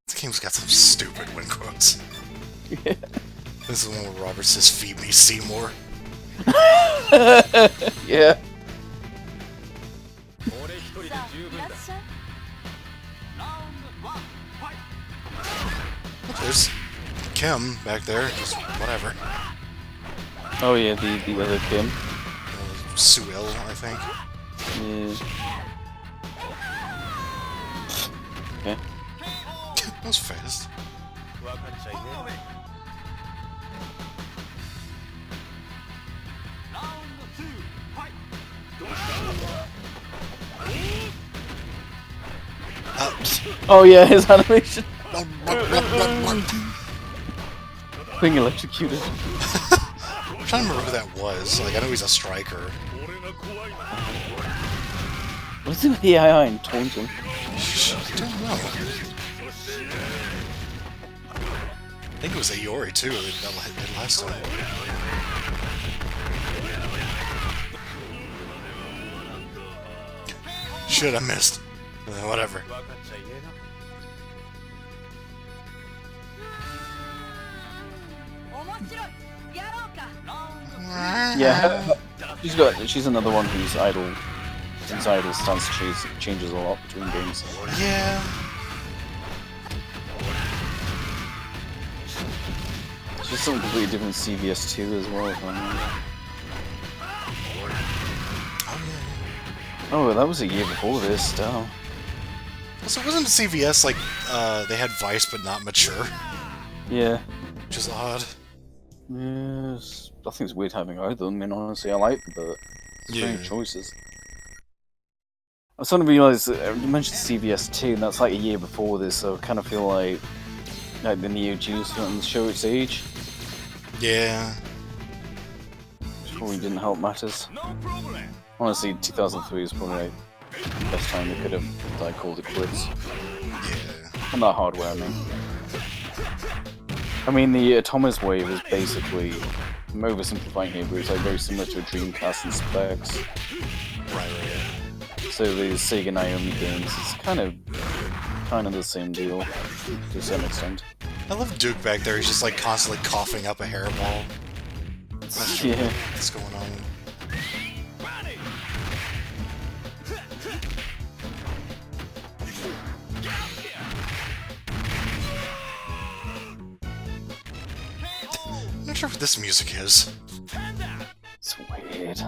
This game's got some stupid win quotes. Yeah. This is the one where Robert says, "Feed me, Seymour." Yeah. There's Kim back there, just whatever. Oh yeah, the other Kim. Suil, I think. Yeah. Okay. That was fast. Oh yeah, his animation. Being electrocuted. I'm trying to remember who that was. Like, I know he's a striker. What's in the AI in Taunton? I don't know. I think it was Aori too that last time. Shit, I missed. Whatever. Yeah, she's another one whose idol stance changes a lot between games. Yeah. She's something completely different CVS 2 as well. If I remember. Oh yeah. Oh, that was a year before this. Damn. So it wasn't CVS like they had Vice but not Mature, Yeah. which is odd. Yes. I think it's weird having either of them. I mean, honestly, I like them, but strange Yeah. choices. I suddenly realised that you mentioned CVS 2, and that's like a year before this, so I kind of feel like the Neo Geo starting to show its age. Yeah. Which probably didn't help matters. Honestly, 2003 is probably like the best time they could have like called it quits. Yeah. On that hardware, I mean. I mean, the Atomic Wave is basically, I'm oversimplifying here, but it's like very similar to a Dreamcast in specs. Right. So the Sega Naomi games, it's kind of the same deal to some extent. I love Duke back there. He's just like constantly coughing up a hairball. Yeah. What's going on? I'm not sure what this music is. It's weird.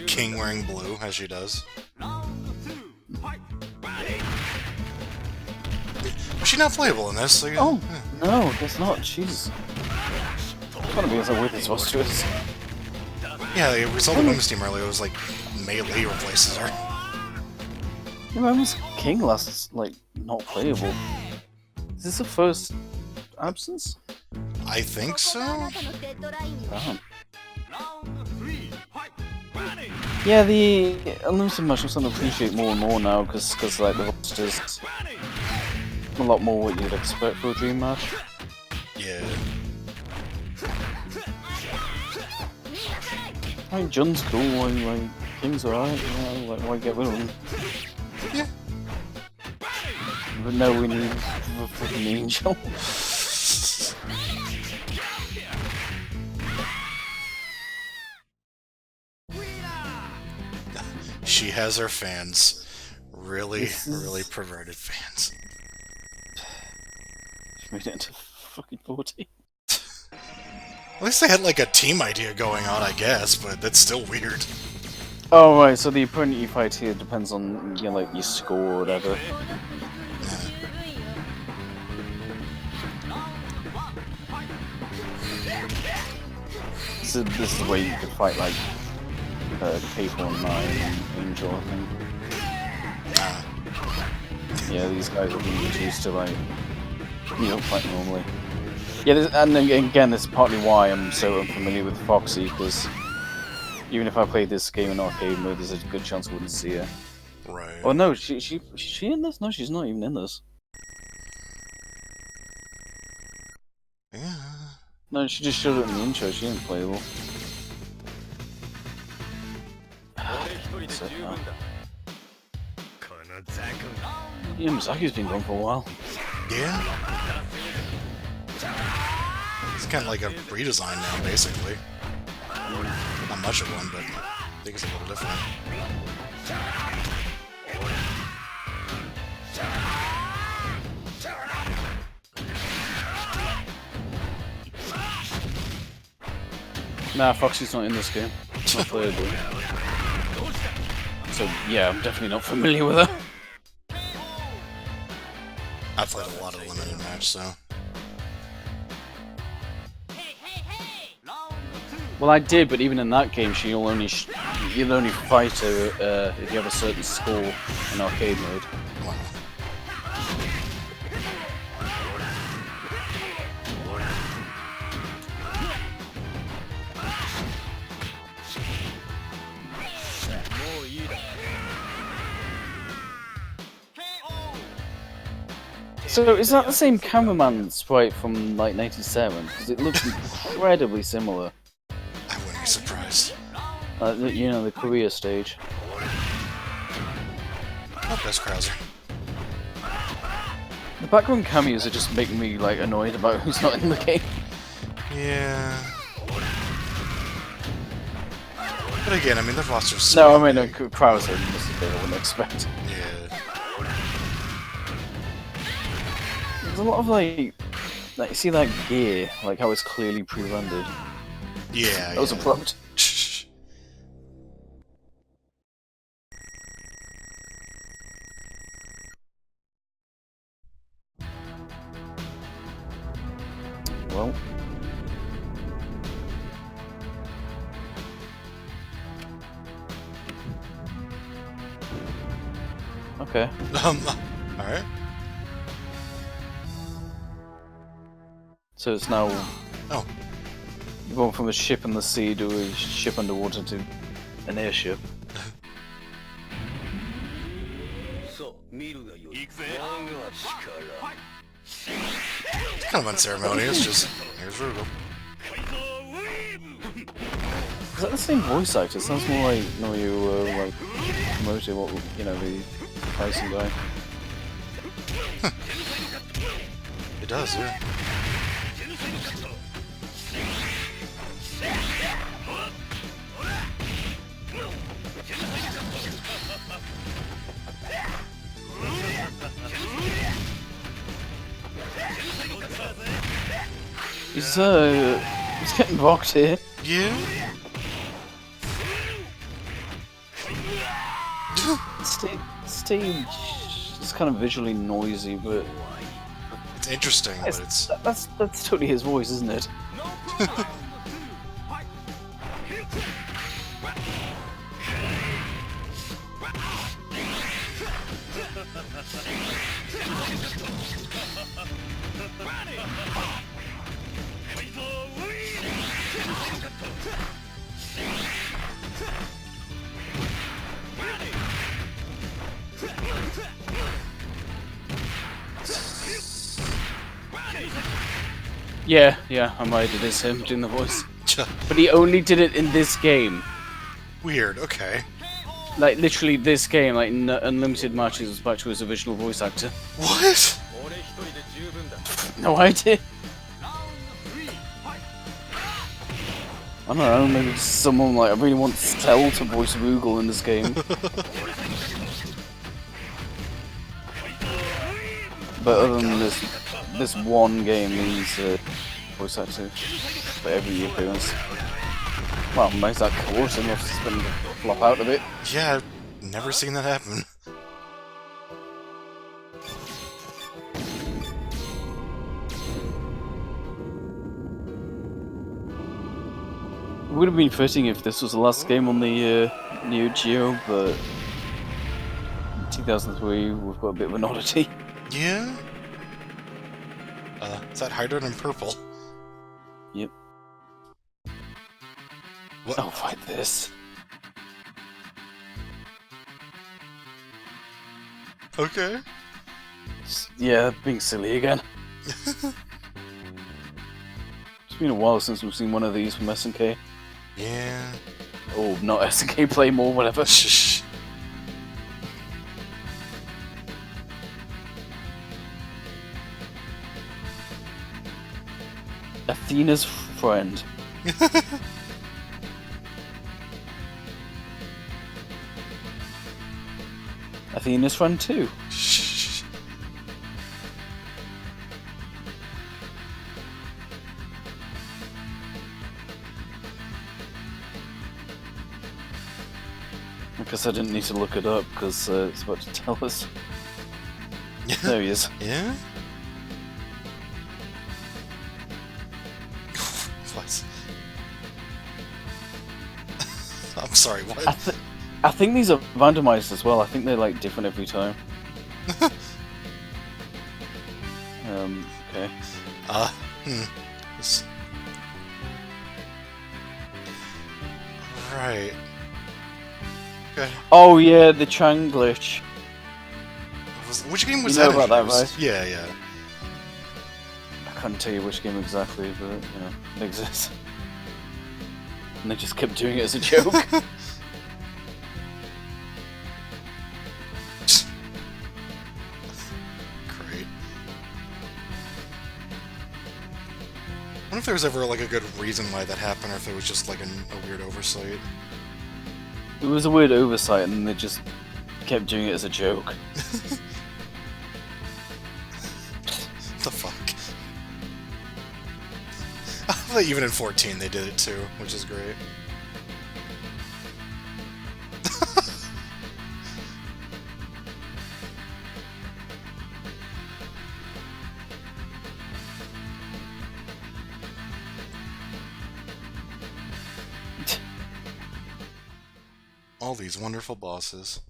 King wearing blue, as she does. Was she not playable in this? So yeah. Oh, no, guess not. Jeez. It's gonna be as weird as supposed to is. Yeah, we saw the women's team earlier. It was like Melee replaces her. Yeah, when was King last, like, not playable? Is this the first absence? I think so. Damn. Yeah, the Unlimited match I'm starting to appreciate more and more now, because like, the roster's a lot more what you'd expect for a Dream match. Yeah. I mean, Jun's cool, like King's alright, you know, like, why get rid of him? Yeah. But no, we need a fucking Angel. She has her fans. Really, This is- really perverted fans. She made it into fucking 40. At least they had like a team idea going on, I guess, but that's still weird. Oh right, so the opponent you fight here depends on, you know, like your score or whatever. So this is the way you could fight like K49 and Angel, I think. Yeah, these guys are being reduced to like, you don't fight normally. Yeah, and again, this is partly why I'm so unfamiliar with Foxy, because even if I played this game in arcade mode, there's a good chance I wouldn't see her. Right. Oh no, is she in this? No, she's not even in this. Yeah. No, she just showed up in the intro, she ain't playable. So, yeah, Misaki's been gone for a while. Yeah. It's kind of like a redesign now, basically. Not much of one, but I think it's a little different. Nah, Foxy's not in this game. It's not playable. So yeah, I'm definitely not familiar with her. I've played a lot of limited match, so. Well, I did, but even in that game, you'll only fight her if you have a certain score in arcade mode. Wow. So is that the same cameraman sprite from like '97? Because it looks incredibly similar. I wouldn't be surprised. You know, the Korea stage. Oh, that's Krauser. The background cameos are just making me like annoyed about who's not in the game. Yeah. But again, I mean, the roster's No, so I mean, big. Krauser must have been, I wouldn't expect. Yeah. There's a lot of like you see that gear, like how it's clearly pre-rendered. Yeah, That was a problem. Well. Okay. Alright. So it's now Oh. going from a ship in the sea to a ship underwater to an airship. It's kind of unceremonious, just, here's Rugal. Is that the same voice actor? It sounds more like like promoting what the Tyson guy. It does, yeah. He's getting rocked here. Yeah? Stage is kind of visually noisy, but It's interesting, but it's... that's totally his voice, isn't it? Yeah, I might it is him doing the voice. But he only did it in this game. Weird, okay. Like, literally this game, like, in Unlimited Matches was back to his original voice actor. What? No idea. I don't know, maybe someone like, I really want Cell to voice Rugal in this game. But other than this one game, he's voice actor for every appearance. Well, makes that course enough to spin flop out of it. Yeah, I've never seen that happen. It would have been fitting if this was the last game on the Neo Geo, but in 2003 we've got a bit of an oddity. Yeah? Is that Hydra in purple? Yep. What? I'll fight this. Okay. Yeah, being silly again. It's been a while since we've seen one of these from SNK. Yeah. Oh, not SNK Play More, whatever. Shh. Athena's friend. Athena's friend too. Shh. guess I didn't need to look it up because it's about to tell us. There he is. Yeah? What? I'm sorry, what? I think these are randomized as well. I think they're like different every time. Okay. This- Right. Okay. Oh yeah, the Chang glitch. Which game was You know that? about that, introduced? right? Yeah, yeah. I can't tell you which game exactly, but you know, it exists. And they just kept doing it as a joke. Great. I wonder if there was ever like a good reason why that happened, or if it was just like a weird oversight. It was a weird oversight, and they just kept doing it as a joke. What the fuck? I thought even in 14 they did it too, which is great. All these wonderful bosses.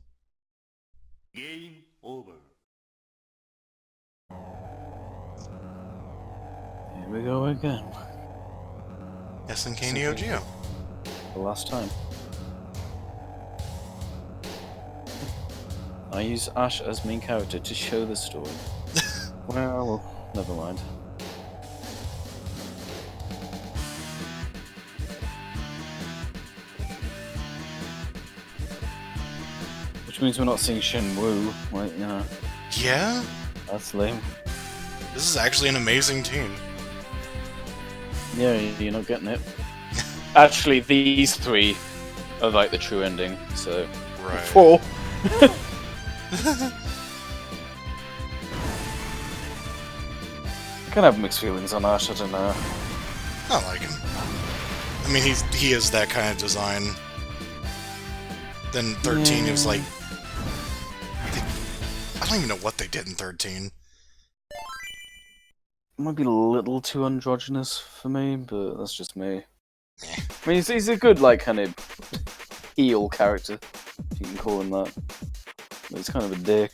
Game over. Here we go again. SNK Neo Geo. The last time. I use Ash as main character to show the story. Well, never mind. Which means we're not seeing Shenmue, like, you know, Yeah? that's lame. This is actually an amazing team. Yeah, you're not getting it. Actually, these three are like the true ending, so... Right. 4! I kind of have mixed feelings on Ash, I don't know. I like him. I mean, he is that kind of design. Then 13, it was like... I don't even know what they did in 13. Might be a little too androgynous for me, but that's just me. I mean, he's a good, like, kind of heel character, if you can call him that. But he's kind of a dick.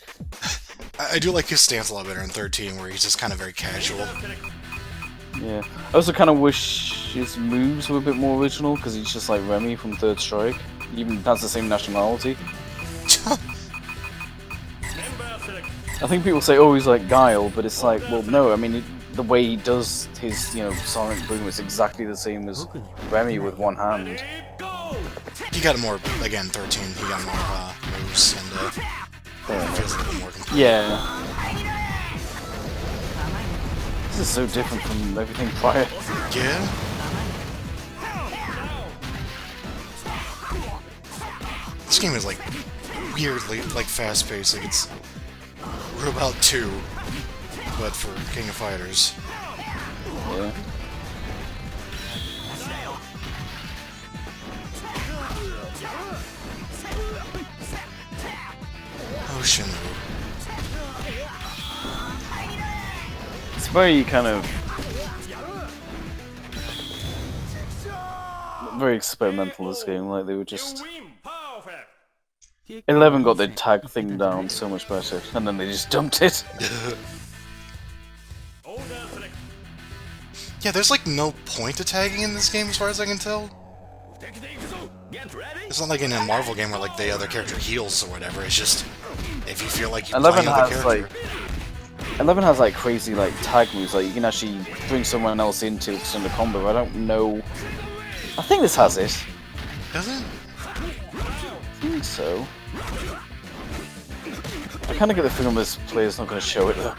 I do like his stance a lot better in 13, where he's just kind of very casual. Yeah. I also kind of wish his moves were a bit more original, because he's just like Remy from Third Strike. He even has the same nationality. I think people say, oh, he's like Guile, but it's like, well, no, I mean, the way he does his, you know, Sonic Boom is exactly the same as Remy with one hand. He got more, again, 13, he got more moves, and feels a little more complete. Yeah. This is so different from everything prior. Yeah? This game is, like, weirdly, like, fast-paced. Like, it's About 2, but for King of Fighters. Yeah. Oh, Shenmue. It's very kind of... very experimental, this game, like they were just... 11 got the tag thing down so much better, and then they just dumped it. Yeah, there's like no point to tagging in this game as far as I can tell. It's not like in a Marvel game where like the other character heals or whatever, it's just if you feel like you're 11 playing the has character. like... 11 has like crazy like tag moves, like you can actually bring someone else into a combo. I don't know... I think this has it. Does it? I think so. I kind of get the feeling this player's not going to show it though.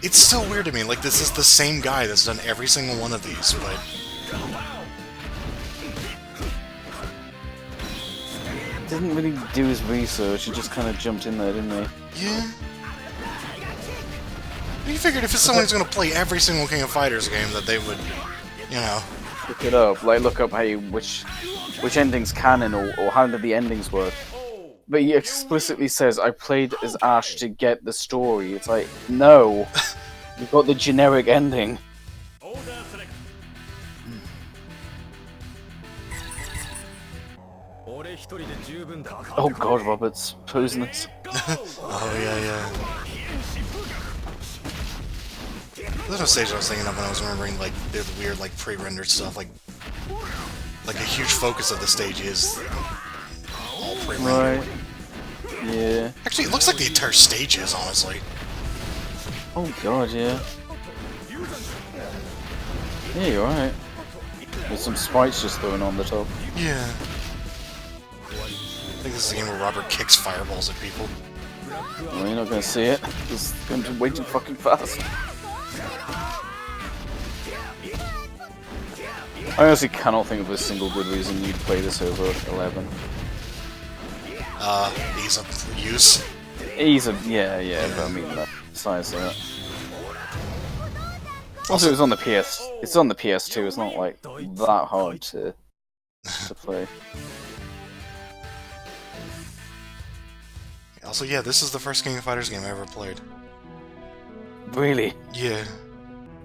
It's so weird to me, like this is the same guy that's done every single one of these, but... Didn't really do his research, he just kind of jumped in there, didn't he? Yeah. You figured if it's someone who's going to play every single King of Fighters game that they would, you know... Look it up, like look up hey, which which endings canon or how the endings work. But he explicitly says, I played as Ash to get the story. It's like, no. You got the generic ending. Oh god, Robert's posing this. Oh, yeah. There's no stage I was thinking of when I was remembering, like, the weird, like, pre-rendered stuff, like a huge focus of the stage is all pre-rendered. Right. Yeah. Actually, it looks like the entire stage is, honestly. Oh god, yeah. Yeah, you're right. With some sprites just thrown on the top. Yeah. I think this is a game where Robert kicks fireballs at people. Well, you're not gonna see it. It's going to be way too fucking fast. I honestly cannot think of a single good reason you'd play this over 11. Ease of use. Yeah, but I mean, besides that. Also, it's on the PS. It's on the PS2. It's not like that hard to play. Also, yeah, this is the first King of Fighters game I ever played. Really? Yeah.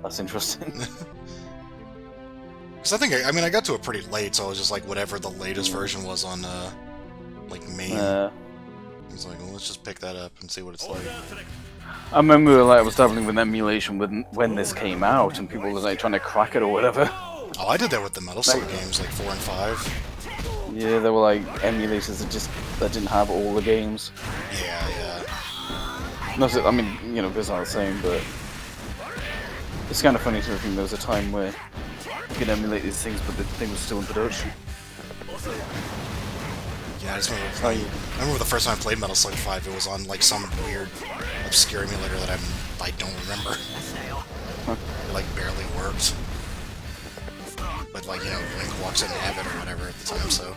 That's interesting. Because I think, I mean, I got to it pretty late, so I was just like, whatever the latest version was on, like, main. I was like, well, let's just pick that up and see what it's like. I remember like I was dabbling with emulation when this came out, and people were like trying to crack it or whatever. Oh, I did that with the Metal Slug games, like 4 and 5. Yeah, there were like emulators that didn't have all the games. Yeah. Not that, I mean, you know, it's not the same, but it's kind of funny to think there was a time where you could emulate these things, but the thing was still in production. Yeah, I just remember playing. I remember the first time I played Metal Slug 5, it was on like some weird, obscure emulator that I don't remember. It like barely worked. But like, you know, Link Walks in Heaven or whatever at the time, so.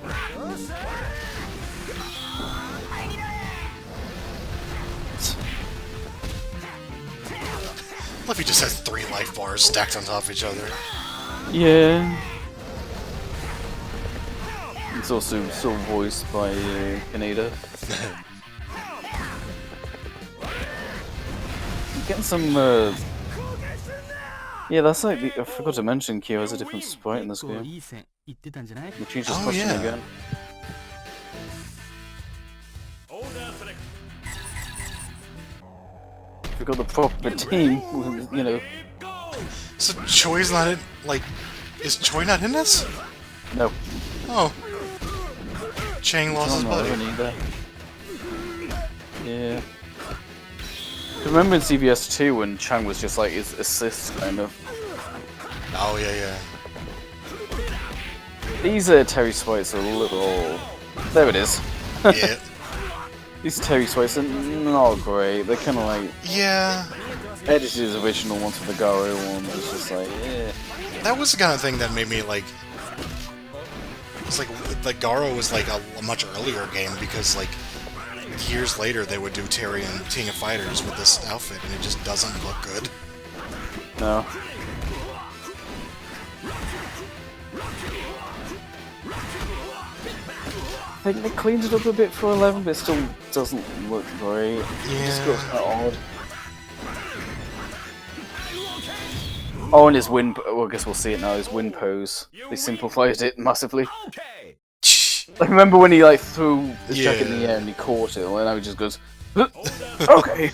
Luffy just has 3 life bars stacked on top of each other. Yeah. It's also still voiced by Kaneda. Getting some. Yeah, that's like I forgot to mention. Kyo has a different sprite in this game. We changed his costume again. We got the proper team, you know. So Choi's not in, like, is Choi not in this? No. Oh. Chang lost his buddy. Yeah. Remember in CBS 2 when Chang was just like his assist, kind of? Oh, yeah. These Terry sprites are a little... There it is. Yeah. These Terry sprites are not great. They're kind of like... Yeah. Edited his original ones for the Garo one. It's just like, yeah. That was the kind of thing that made me like... It's like Garo was like a much earlier game because like years later they would do Terry and King of Fighters with this outfit and it just doesn't look good. No. I think they cleaned it up a bit for 11, but it still doesn't look great. Yeah. It just looks kind of odd. Oh, and his wind... Well, I guess we'll see it now, his wind pose. They simplified it massively. I remember when he like threw his jacket in the air and he caught it, and now he just goes... Okay.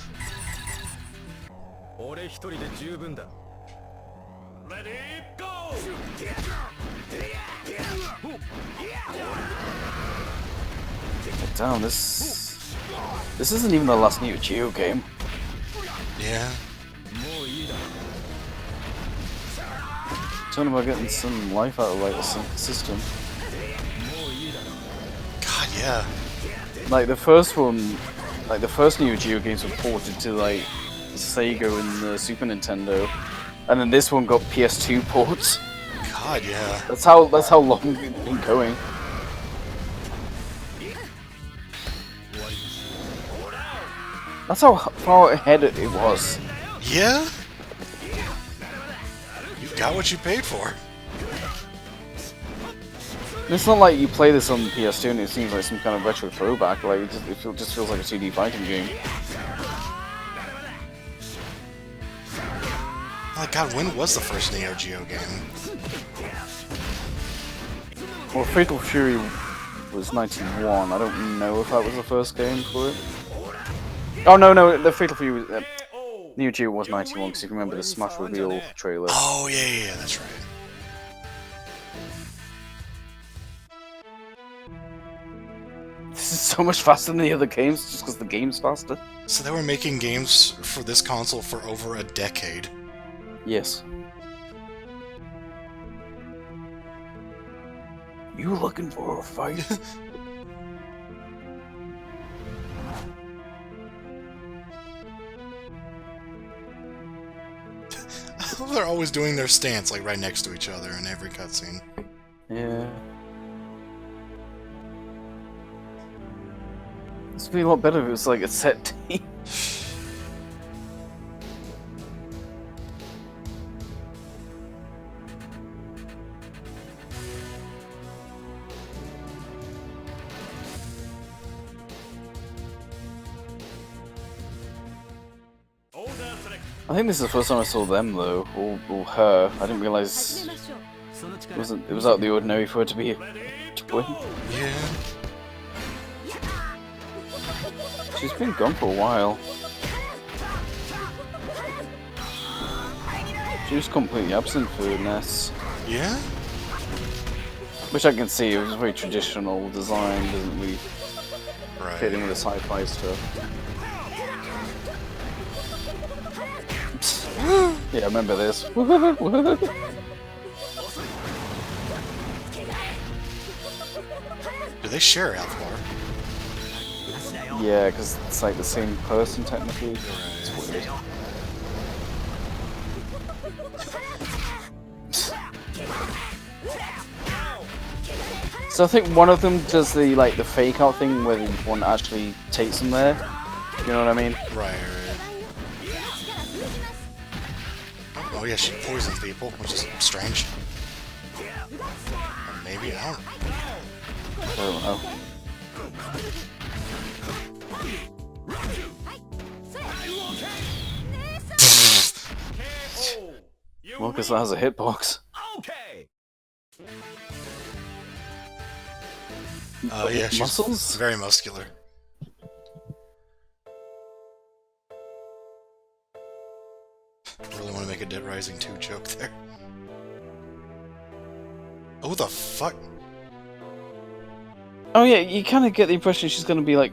Damn, this isn't even the last Neo Geo game. Yeah. Talking about getting some life out of like the system. God, yeah. Like the first one, like the first Neo Geo games were ported to like Sega and the Super Nintendo, and then this one got PS2 ports. God, yeah. That's how long it's been going. That's how far ahead it was. Yeah? You got what you paid for. It's not like you play this on PS2 and it seems like some kind of retro throwback. Like just feels like a 2D fighting game. Oh god, when was the first Neo Geo game? Well, Fatal Fury was 91. I don't know if that was the first game for it. Oh no, the Fatal Fury was, Neo Geo was 91 because you remember the Smash Reveal trailer. Oh yeah, that's right. This is so much faster than the other games just because the game's faster. So they were making games for this console for over a decade. Yes. You looking for a fight? They're always doing their stance like right next to each other in every cutscene. Yeah. This would be a lot better if it was like a set team. I think this is the first time I saw them though, or her. I didn't realize it was out of the ordinary for her to be a twin. Yeah. She's been gone for a while. She was completely absent for Ness. Yeah? Which I can see, it was very traditional design, doesn't really fit in with the sci-fi stuff. Yeah, I remember this. Do they share health bar? Yeah, because it's like the same person technically. It's weird. So I think one of them does the fake out thing where the one actually takes them there. You know what I mean? Right. Oh yeah, she poisons people, which is strange. Or maybe, I don't know. Well, because that has a hitbox. Yeah, she's muscles? very muscular. Really want to make a Dead Rising 2 joke there. Oh, the fuck? Oh yeah, you kind of get the impression she's going to be like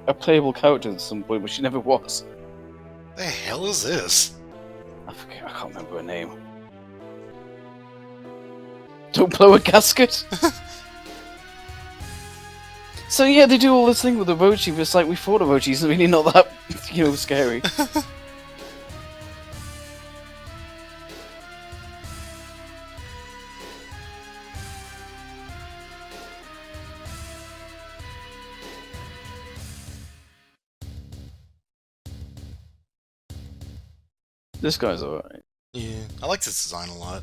a playable character at some point, but she never was. The hell is this? I can't remember her name. Don't blow a gasket! So yeah, they do all this thing with Orochi, but it's like, we thought Orochi's really not that, scary. This guy's alright. Yeah, I like this design a lot.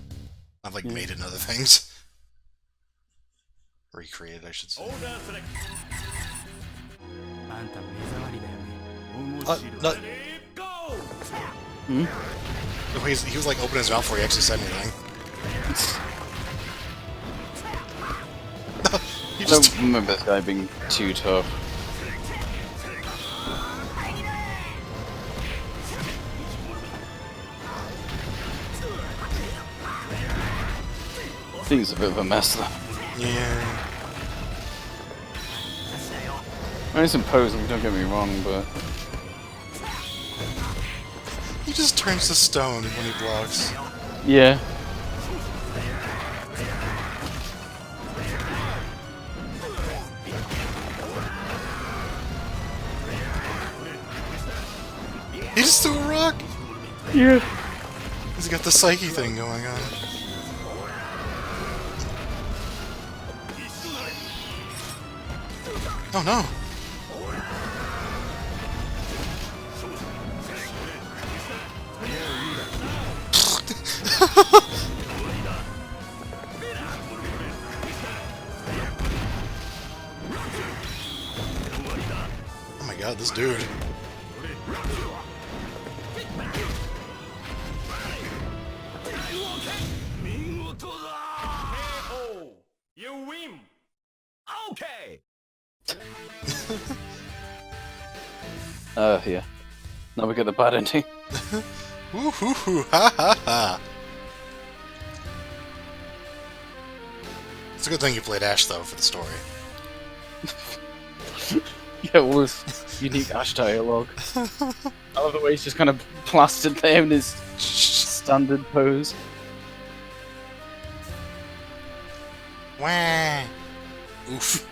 I've made it in other things. Recreated, I should say. No. Hmm? No, he was like opening his mouth before he actually said anything. I don't remember this guy being too tough. I think he's a bit of a mess though. Yeah. I mean, it's imposing, don't get me wrong, but... He just turns to stone when he blocks. Yeah. He just threw a rock! Yeah. He's got the psyche thing going on. Oh no! dude. KO. You win. Okay. Yeah. Now we get the bad ending. Woo hoo hoo ha ha ha. It's a good thing you played Ash though for the story. Yeah, all this unique Ash dialogue. I love the way he's just kind of plastered there in his standard pose. Wah. Oof.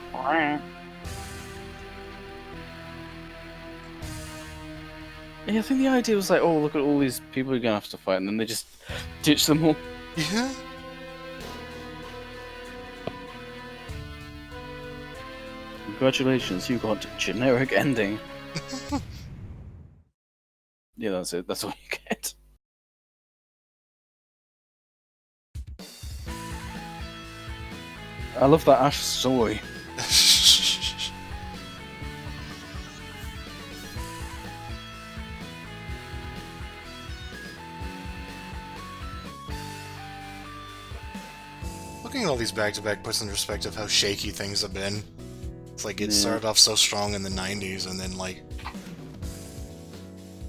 Yeah, I think the idea was like, oh, look at all these people you're gonna have to fight, and then they just ditch them all. Yeah. Congratulations, you got generic ending. Yeah, that's it. That's all you get. I love that Ash story. Looking at all these back-to-back puts in perspective how shaky things have been. It's like it Yeah. started off so strong in the 90s and then like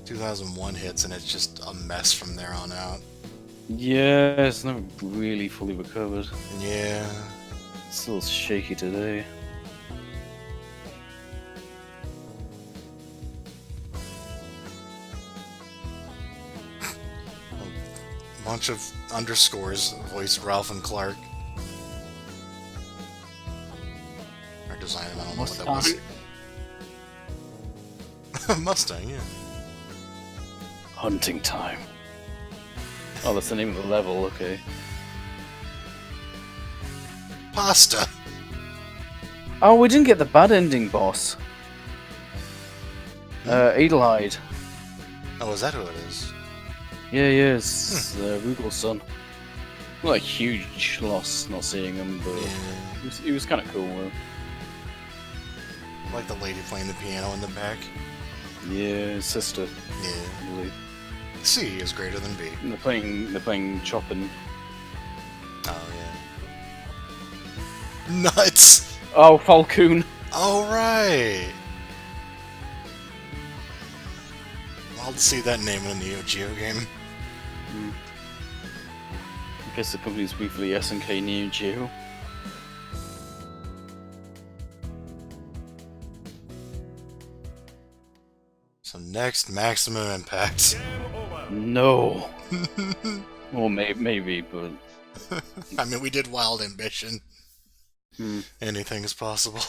2001 hits and it's just a mess from there on out. Yeah, it's never really fully recovered. Yeah. It's still shaky today. A bunch of underscores voice Ralph and Clark. Or design them, I don't know what that was. Mustang, yeah. Hunting time. Oh, that's the name of the level, okay. Pasta! Oh, we didn't get the bad ending boss. Adelheid. Oh, is that who it is? Yeah, it's Rugal's son. Not a huge loss not seeing him, but Yeah. he was kind of cool though. I like the lady playing the piano in the back. Yeah, his sister, Yeah. I believe. C is greater than B. And they're playing Chopin. Oh, yeah. Nuts! Oh, Falcoon. Alright! I'll see that name in a Neo Geo game. I guess the company's briefly SNK Neo Geo. So next, Maximum Impact. Game over. No. Or maybe, but I mean, we did Wild Ambition. Hmm. Anything is possible.